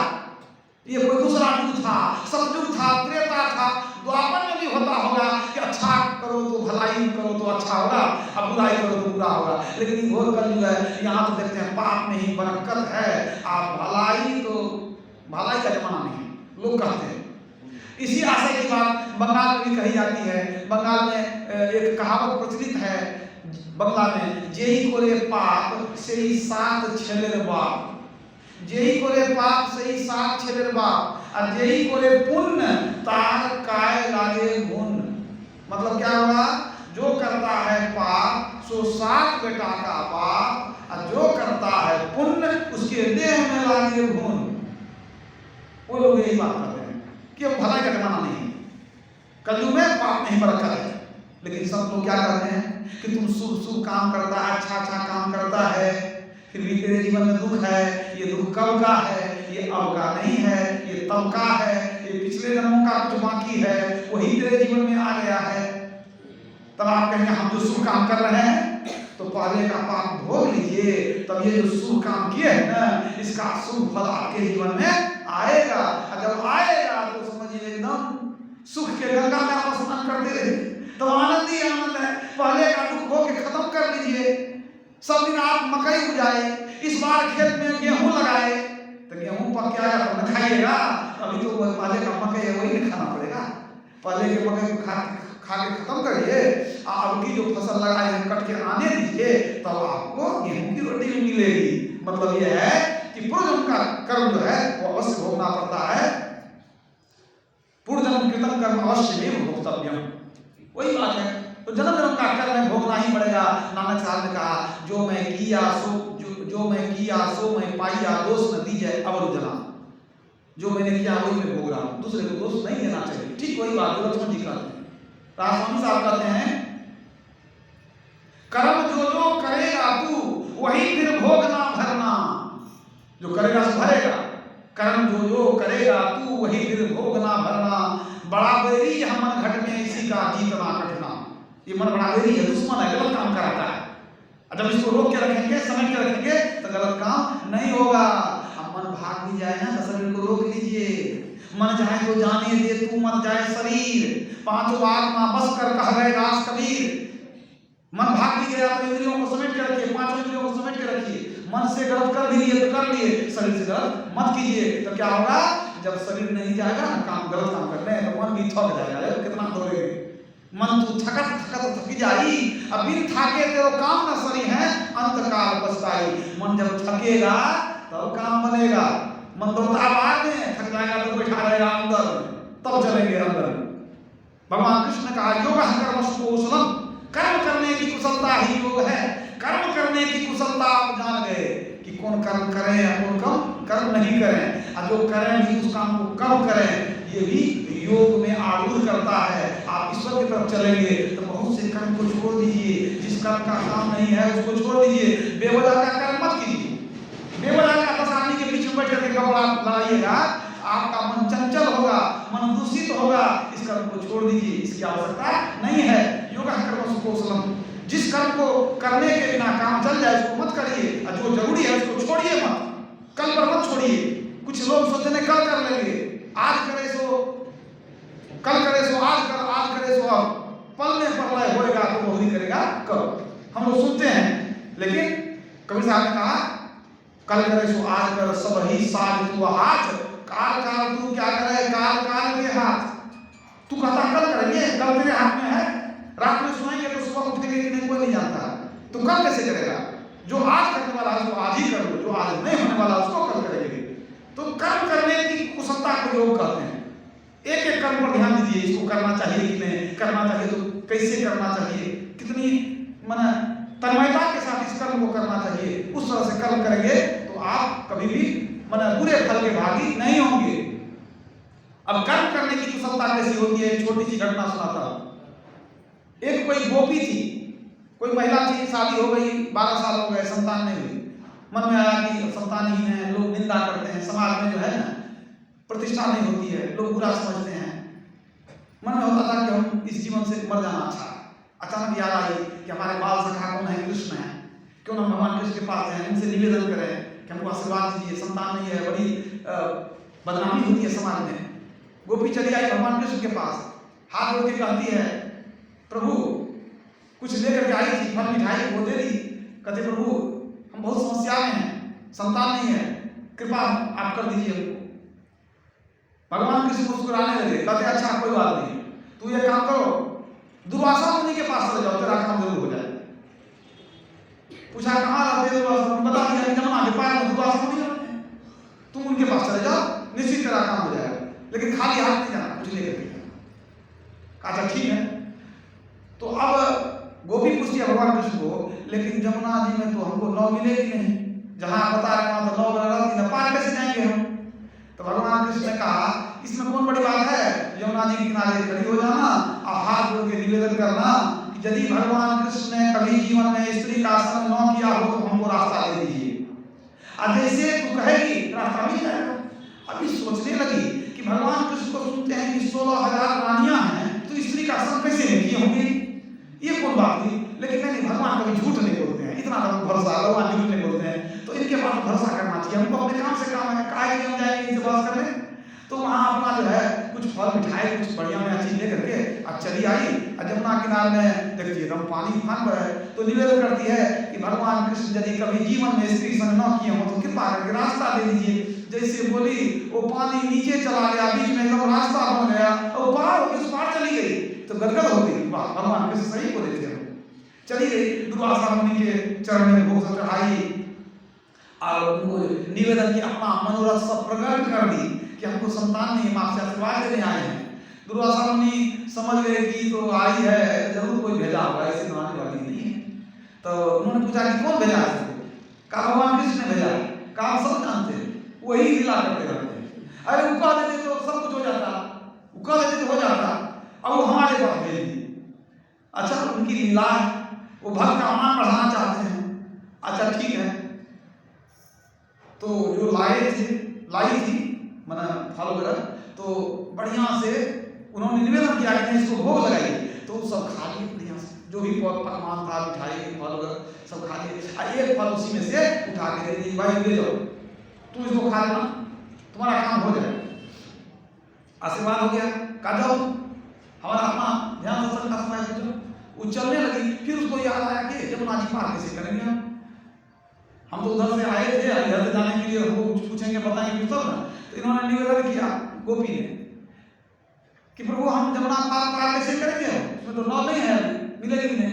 ये कोई दूसरा युग था, सतयुग था, त्रेता था, द्वापर में भी होता होगा कि अच्छा करो तो भलाई करो तो अच्छा होगा, अब बुराई करो तो बुरा होगा। लेकिन घोर कलयुग है, यहाँ तो देखते हैं पाप में ही बरकत है, आप भलाई तो भलाई का जमाना नहीं, लोग कहते हैं। इसी आशय की बात बंगाल में भी कही जाती है। बंगाल में एक कहावत प्रचलित है, बंगला में, जेही कोरे पाप से ही सात छेलेर बाप, जेही कोरे पाप से ही सात छेलेर बाप, और जेही कोरे पुण्य तार काय लागे गुण। मतलब क्या हुआ? जो करता है पाप सो 7 बेटा का बाप, और जो करता है पुण्य उसके देह में लागे घून। वो लोग यही बात करते हैं कि अब भलाई का जमाना नहीं है, कलयुग में पाप नहीं बरकत है। लेकिन सब लोग क्या करते हैं कि तुम शुभ शुभ काम करता है, अच्छा अच्छा काम करता है, फिर भी तेरे जीवन में दुख है। ये दुख कब का है? ये अब का नहीं है, ये तब का है, ये पिछले जन्मों का कुछ बाकी है, वही तेरे जीवन में आ गया है। तब आप कहेंगे हम जो शुभ काम कर रहे हैं तो पहले का पाप भोग लीजिए, तब ये जो शुभ काम किए हैं ना, इसका शुभ फल आपके जीवन में आएगा। और जब आएगा तो समझिए एकदम सुख के गंगा में आप स्नान करते रहे, तो आनंद ही आनंद है। पहले का दुख भोग के खत्म कर लीजिए। सब दिन आप मकई उगाए, इस बार खेत में गेहूं लगाए, तो गेहूं पक गया तो न खाइएगा, अभी तो पहले का मकई है वही न खाना पड़ेगा। पहले के मकई को खा के खत्म करिए, अब की जो फसल लगाए हैं कट के आने दीजिए, तब आपको गेहूं की रोटी भी मिलेगी। मतलब यह है कि पूर्वजन्म का कर्म जो है वो अवश्य भोगना पड़ता है। पूर्वजन्म कृतम कर्म अवश्य में भोक्तव्यम, वही बात है। तो जन्म जन्म का कर्म भोगना ही पड़ेगा। नानक साहब ने कहा जो मैं किया सो मैं पाइया, दोष न दीजिए अवर जना। जो मैंने किया वही मैं भोग रहा हूं, दूसरे को दोष नहीं देना चाहिए। ठीक वही बात लक्ष्मण जी कहते हैं, रामस्वामी साहब कहते हैं कर्म जो करेगा तू वही फिर भोगना भरना। जो करेगा सो भरेगा, कर्म जो करेगा तू वही फिर भोगना भरना। बड़ा बैरी यह मन घट में इसी का जीतना कटना। ये मन बड़ा बैरी है, दुश्मन है, गलत काम कराता है। जब इसको रोक के रखेंगे, समेट के रखेंगे, तो गलत काम नहीं होगा। अब मन भाग भी जाए ना तो शरीर को रोक लीजिए। मन जाए तो जाने दे, तू मत जाए शरीर। पांचों आत्मा बस कर कह गए दास कबीर। मन भाग भी गया तो इंद्रियों को समेट के रखिए, पांचों इंद्रियों को समेट के रखिए। मन से गलत कर भी लिए तो कर लिए, शरीर से गलत मत कीजिए। तो क्या होगा, जब शरीर नहीं जाएगा ना काम गलत काम करने, तो मन भी थक जाएगा। कितना दौड़ेगा मन, तू थक जाई। अब बिन थाके तेरो काम न सरी है, अंत काल पछताई। मन जब थकेगा तब काम बनेगा। मन दौड़ता बाहर में, थक जाएगा तो बैठा रहेगा अंदर, तब चलेंगे अंदर। भगवान कृष्ण ने कहा योग कर्म कुशलम, कर्म करने की कुशलता ही योग है। कर्म करने की कुशलता आप जान गए कि कौन कर्म करें या कौन कर्म नहीं करें, और जो करें भी उस काम को कब करें, ये भी योग में आरूढ़ करता है। आप ईश्वर की तरफ चलेंगे तो बहुत से कर्म को छोड़ दीजिए, जिस कर्म का काम नहीं है उसको छोड़ दीजिए। बेवजह का कर्म मत कीजिए। बेवजह का 10 आदमी के बीच में बैठ करके कपड़ा लगाइएगा, आपका मन चंचल होगा, मन दूषित होगा। इस कर्म को छोड़ दीजिए, इसकी आवश्यकता नहीं है। योग कर्म सुकौशलम, जिस कर्म को करने के बिना काम चल जाए उसको मत करिए, और जो जरूरी है उसको छोड़िए मत, कल पर मत छोड़िए। कुछ लोग सोचते हैं कल कर लेंगे, आज करे सो कल करे सो आज कर, आज करे सो अब। पल में प्रलय होएगा तो वो नहीं करेगा कब। हम लोग सुनते हैं, लेकिन कबीर साहब ने कहा कल करे सो आज कर, सब ही साज तू हाथ। काल काल तू क्या करे, काल काल के हाथ। तू कहता कल करेंगे, कल तेरे हाथ में है। रात में सोएंगे तो सुबह उठेंगे कि नहीं कोई नहीं जानता। तो कल कैसे करेगा? जो आज करने वाला है उसको आज ही कर लो, जो आज नहीं होने वाला उसको कल करेंगे। तो कर्म करने की कुशलता को योग कहते हैं। एक एक कर्म पर ध्यान दीजिए, इसको करना चाहिए कि नहीं करना चाहिए, तो कैसे करना चाहिए, कितनी माना तन्मयता के साथ इस कर्म को करना चाहिए। उस तरह से कर्म करेंगे तो आप कभी भी माना बुरे फल के भागी नहीं होंगे। अब कर्म करने की कुशलता कैसी होती है, एक छोटी सी घटना सुनाता हूं। एक कोई गोपी थी, कोई महिला थी, शादी हो गई, 12 साल हो गए, संतान नहीं हुई। मन में आया कि संतान ही है, लोग निंदा करते हैं, समाज में जो है ना प्रतिष्ठा नहीं होती है, लोग बुरा समझते हैं। मन में होता था कि हम इस जीवन से मर जाना अच्छा। अचानक याद आई कि हमारे बाल सखा कौन है, कृष्ण है। क्यों ना भगवान कृष्ण के पास जाएं, उनसे निवेदन करें कि हमको आशीर्वाद दीजिए, संतान नहीं है, बड़ी बदनामी होती है समाज में। गोपी चली आई भगवान कृष्ण के पास, हाथ जोड़ के कहती है प्रभु, कुछ लेकर के आई थी, फल मिठाई वो दे दी। कहते प्रभु हम बहुत समस्या में हैं, संतान नहीं है, कृपा आप कर दीजिए हमको। भगवान कृष्ण मुस्कुराने लगे, कहते अच्छा कोई बात नहीं, तू ये काम करो, दुर्वासा मुनि के पास चले जाओ, तेरा काम जरूर हो जाए। पूछा कहाँ रहते दुर्वासा मुनि, बता दिया जमुना के पार में दुर्वासा मुनि रहते हैं, तुम उनके पास चले जाओ, निश्चित तेरा काम हो जाएगा, लेकिन खाली हाथ नहीं जाना, कुछ लेकर के। कहा ठीक है। तो अब गोपी पूछती है भगवान कृष्ण को लेकिन जमुना जी में तो हमको नाव मिलेगी नहीं, जहाँ बता रहे वहां तो नाव रहती न, पार कैसे जाएंगे हम? तो भगवान कृष्ण ने कहा इसमें कौन बड़ी बात है, यमुना जी के किनारे खड़ी हो जाना और हाथ जोड़ के निवेदन करना कि यदि भगवान कृष्ण ने कभी जीवन में स्त्री का संग न किया हो तो हमको रास्ता दे दीजिए। और जैसे तू कहेगी रास्ता मिल जाएगा। अभी सोचने लगी कि भगवान कृष्ण को सुनते हैं कि 16,000 रानियां हैं, तो स्त्री का संग कैसे नहीं किए होंगे, ये कौन बात हुई? लेकिन नहीं, भगवान कभी झूठ नहीं बोलते हैं, इतना भरोसा, भगवान झूठ नहीं बोलते हैं, तो इनके पास भरोसा करना चाहिए हमको। अपने काम से काम है, काहे के हम जाएंगे इनसे बात करने? तो वहाँ अपना जो है कुछ फल मिठाई कुछ बढ़िया में चीज लेकर के अब चली आई और जमुना किनारे में देखती एकदम पानी फान पर है, तो निवेदन करती है कि भगवान कृष्ण यदि कभी जीवन में स्त्री संग न किए हो तो कृपा करके रास्ता दे दीजिए। जैसे बोली वो पानी नीचे चला गया, बीच में एकदम रास्ता बन गया और पार होकर उस पार चली गई, तो गदगद हो गई। वाह, भगवान कृष्ण सही बोले थे। चली गई, दुर्वासा मुनि के चरण में भोग चढ़ाई और उनको निवेदन की अपना मनोरथ सब प्रकट कर दी कि हमको संतान नहीं, हम आपसे आशीर्वाद देने आए हैं। दुर्वासा मुनि समझ गए कि तो आई है, जरूर कोई भेजा होगा, ऐसे तो आने वाली नहीं है। तो उन्होंने पूछा कि कौन भेजा है? कहा भगवान कृष्ण ने भेजा है। कहा सब जानते हैं, वही लीला करते रहते हैं। अरे उका देते तो सब कुछ हो जाता, उका देते तो हो जाता, अब वो हमारे पास भेज दी। अच्छा, उनकी लीला है, वो भक्त का मान बढ़ाना चाहते हैं। अच्छा ठीक है, तो जो लाई थी मना फल वगैरह, तो बढ़िया से उन्होंने निवेदन किया कि इसको भोग लगाइए, तो सब खा लिए बढ़िया से, जो भी पकवान था, मिठाई फल वगैरह सब खा लिए। और एक फल उसी में से उठा के दे दी, भाई ले जाओ, तू इसको खा लेना, तुम्हारा काम हो जाए, आशीर्वाद हो गया, खा जाओ, हमारा अपना ध्यान सत्संग का समय है। वो चलने लगी, फिर उसको याद आया कि जमुना जी पार कैसे करेंगे हम तो उधर से आए थे, इधर से जाने के लिए हमको कुछ पूछेंगे बताएंगे कुछ तब ना। तो इन्होंने निवेदन किया गोपी ने कि प्रभु हम जमुना पार कैसे करेंगे, उसमें तो नाव नहीं है, मिलेगी नहीं।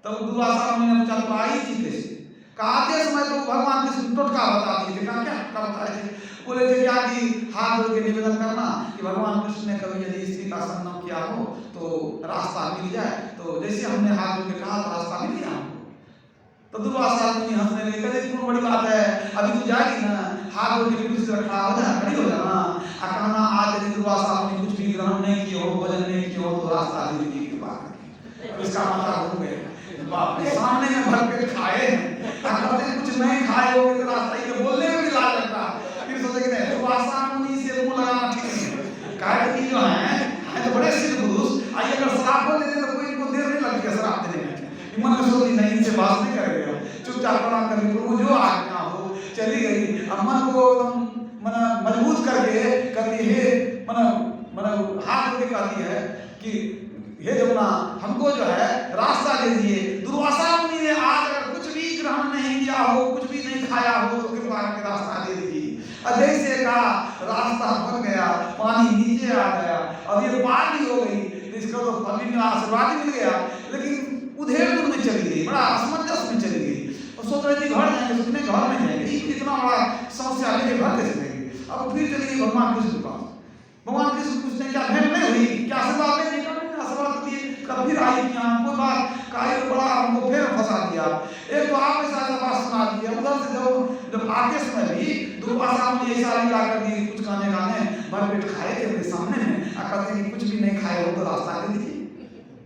तब दुर्वासा मुनि ने पूछा तो आई थी कैसे? आते समय तो भगवान कृष्ण टोटका बता दिए थे। क्या टोटका बताए थे? बोले थे क्या कि हाथ जोड़ के निवेदन करना कि भगवान कृष्ण ने कभी यदि स्त्री का संग न किया हो तो रास्ता मिल जाए। तो जैसे हमने हाथ जोड़ के कहा तो रास्ता मिल गया हमको। तो दुर्वासा मुनि हंसने लगे, कहते कौन बड़ी बात है, अभी तू जाएगी ना, हाथ जोड़ के कुछ खड़ा हो जाना, खड़ी हो जाना, और कहना आज यदि दुर्वासा मुनि कुछ भी ग्रहण नहीं किए हो, भोजन नहीं किए हो, तो रास्ता दे दीजिए की बात। इसका मतलब हो गया बाप रे, सामने में भर पेट खाए हैं, कुछ नहीं खाए हो तो रास्ता ही बोलने में भी लाज लगता। फिर सोचे कि नहीं, दुर्वासा मुनि से मुंह लगाना ठीक नहीं। कहा कि जो है तो बड़े सिद्ध पुरुष, आइए अगर शराब बोल देते तो कोई इनको देर नहीं लगती है शराब देने में। मन में सोची नहीं, इनसे बात नहीं करेंगे, चुपचाप प्रणाम करके प्रभु जो आज्ञा हो, चली गई। अब मन को मजबूत करके कहती है, हाथ जोड़ के कहती है कि हे जमुना हमको जो है रास्ता दे दिए। दुर्वासा मुनि ने आज अगर कुछ भी ग्रहण नहीं किया हो, कुछ भी नहीं खाया हो, तो कृपा करके रास्ता दे दीजिए। और जैसे कहा रास्ता बन गया, पानी नीचे आ गया, अब ये पार भी हो गई, इसका तो फल भी मिला, आशीर्वाद भी मिल गया, लेकिन उधेड़ दूर में चली गई, बड़ा असमंजस में चली गई। और सोच रही थी घर जाएंगे, सोचने घर में जाएंगे, इतना बड़ा समस्या लेके घर कैसे जाएंगे। अब फिर चली गई भगवान कृष्ण के पास। भगवान कृष्ण पूछते क्या भेंट नहीं हुई, क्या आशीर्वाद नहीं निकल आशीर्वाद दिए, कभी आई यहाँ कोई बात काहे तो बड़ा हमको फिर फंसा दिया। एक तो आपने सारा बात सुना दिया, उधर से जब आके समय भी दुर्वासा मुनि ऐसा लीला कर दी, कुछ खाने भर पेट खाए थे मेरे सामने में, कहते कि कुछ भी नहीं खाए हो तो रास्ता दे दीजिए।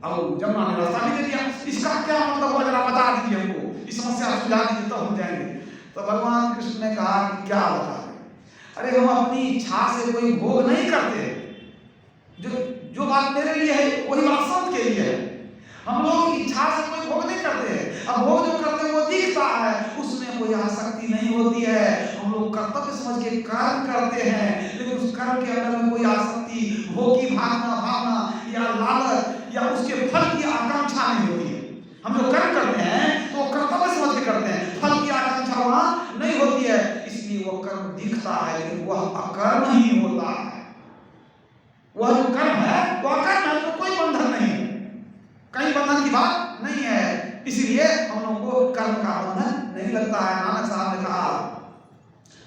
अब जमुना ने रास्ता भी दे दिया, इसका क्या मतलब हुआ जरा बता दीजिए हमको, इस समस्या सुलझा दीजिए तो हम जाएंगे। तो भगवान कृष्ण ने कहा कि क्या बता दें, अरे हम अपनी इच्छा से कोई भोग नहीं करते, जो बात मेरे लिए है वही बात सबके लिए है। हम लोग इच्छा से कोई भोग नहीं करते हैं, अब भोग जो करते हैं वो दिखता है, उसमें कोई आसक्ति नहीं होती है। हम लोग कर्तव्य समझ के कर्म करते हैं, लेकिन उस कर्म के अंदर में कोई आसक्ति, भोग की भावना या लालच या उसके फल की आकांक्षा नहीं होती है। हम जो कर्म करते हैं तो कर्तव्य समझ के करते हैं, फल की आकांक्षा वहां नहीं होती है, इसलिए वो कर्म दिखता है, लेकिन वह अकर्म ही होता है। वह जो कर्म है वो अकर्म है, तो कोई बंधन नहीं है, कहीं बंधन की बात नहीं है, इसीलिए हम लोगों को कर्म का बंधन नहीं लगता है। नानक साहब ने कहा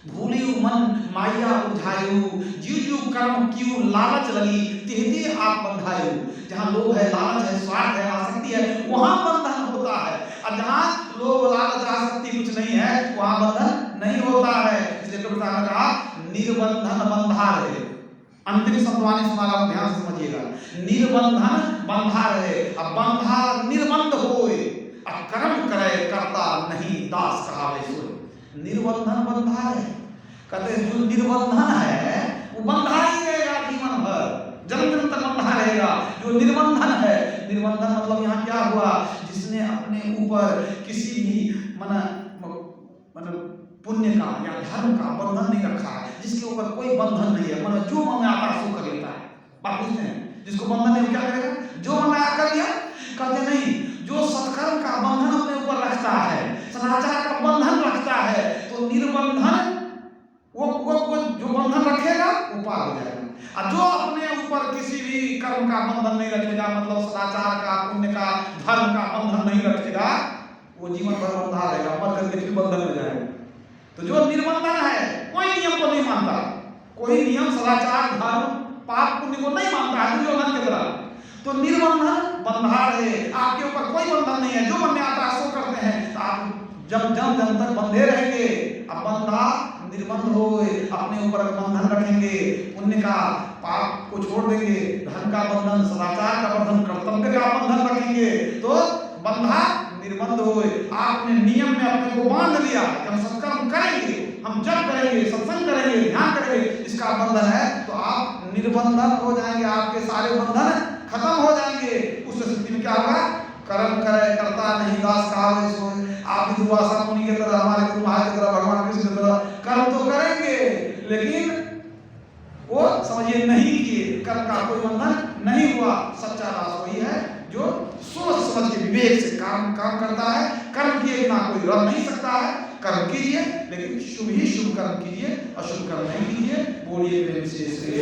भूलियु मन माया उठायु, जीव कर्म क्यों लालच लगी, तेहते आप बंधायु। जहाँ लोभ है, लालच है, स्वार्थ है, आसक्ति है, वहां बंधन होता है। और जहां लोभ लालच आसक्ति कुछ नहीं है वहां बंधन नहीं होता है। इसलिए कबीर साहब ने कहा निर्बंधन बंधा रहे। अंतिम शब्दवाणी सुना रहा हूं, ध्यान से समझिएगा। निर्बंधन बंधा रहे, अब बंधा निर्बंध होए, अब कर्म करे करता नहीं दास कहावे सोए। निर्बंधन बंधा है, कहते हैं जो निर्बंधन है वो बंधा ही रहेगा जीवन भर, जन्म जन्म तक बंधा रहेगा। जो निर्बंधन है, निर्बंधन मतलब यहाँ क्या हुआ, जिसने अपने ऊपर किसी भी मन पुण्य का या धर्म का बंधन नहीं रखा है, जिसके ऊपर कोई बंधन नहीं है, मतलब जो मन में आता है सो कर लेता है। बात पूछते हैं जिसको बंधन नहीं क्या करेगा, जो मन में आया कर लिया। कहते नहीं, जो सत्कर्म का बंधन अपने ऊपर रखता है, सदाचार का बंधन रखता है, तो निर्बंधन वो जो बंधन रखेगा वो पार हो जाएगा। और जो अपने ऊपर किसी भी कर्म का बंधन नहीं रखेगा, मतलब सदाचार का, पुण्य का, धर्म का बंधन नहीं रखेगा, वो जीवन भर बंधा रहेगा, मर करके फिर बंधन में जाएगा। तो जो निर्बंधन है, कोई नियम को नहीं मानता, कोई नियम सदाचार धर्म पाप पुण्य को नहीं मानता है दुर्योधन की तरह, तो निर्बंधन बंधा रहे, आपके ऊपर कोई बंधन नहीं है, जो मन में आता है सो करते हैं, तो आप जब जन्म जन्म तक बंधे रहेंगे। अब बंधा निर्बंध होए, अपने ऊपर बंधन रखेंगे, पुण्य का पाप को छोड़ देंगे, धर्म का बंधन, सदाचार का बंधन, कर्तव्य का बंधन रखेंगे, तो बंधा निर्बंध होए। आपने नियम में अपने को बांध लिया कि हम सत्कर्म करेंगे, हम जप करेंगे, सत्संग करेंगे, ध्यान करेंगे, इसका बंधन है, तो आप निर्बंधन हो जाएंगे, आपके सारे बंधन खत्म हो जाएंगे। उस स्थिति में क्या होगा, कर्म करे करता नहीं दास कहावे सोए। आप भी दुर्वासा मुनि की तरह, हमारे गुरु महाराज की तरह, भगवान कृष्ण की तरह कर्म तो करेंगे, लेकिन वो समझिए नहीं किए, कर्म का कोई बंधन नहीं हुआ। सच्चा दास वही है जो सोच समझ के विवेक से काम करता है। कर्म किए बिना कोई रह नहीं सकता है। कर्म कीजिए, लेकिन शुभ ही शुभ कर्म कीजिए, अशुभ कर्म नहीं कीजिए। बोलिए प्रेम से श्री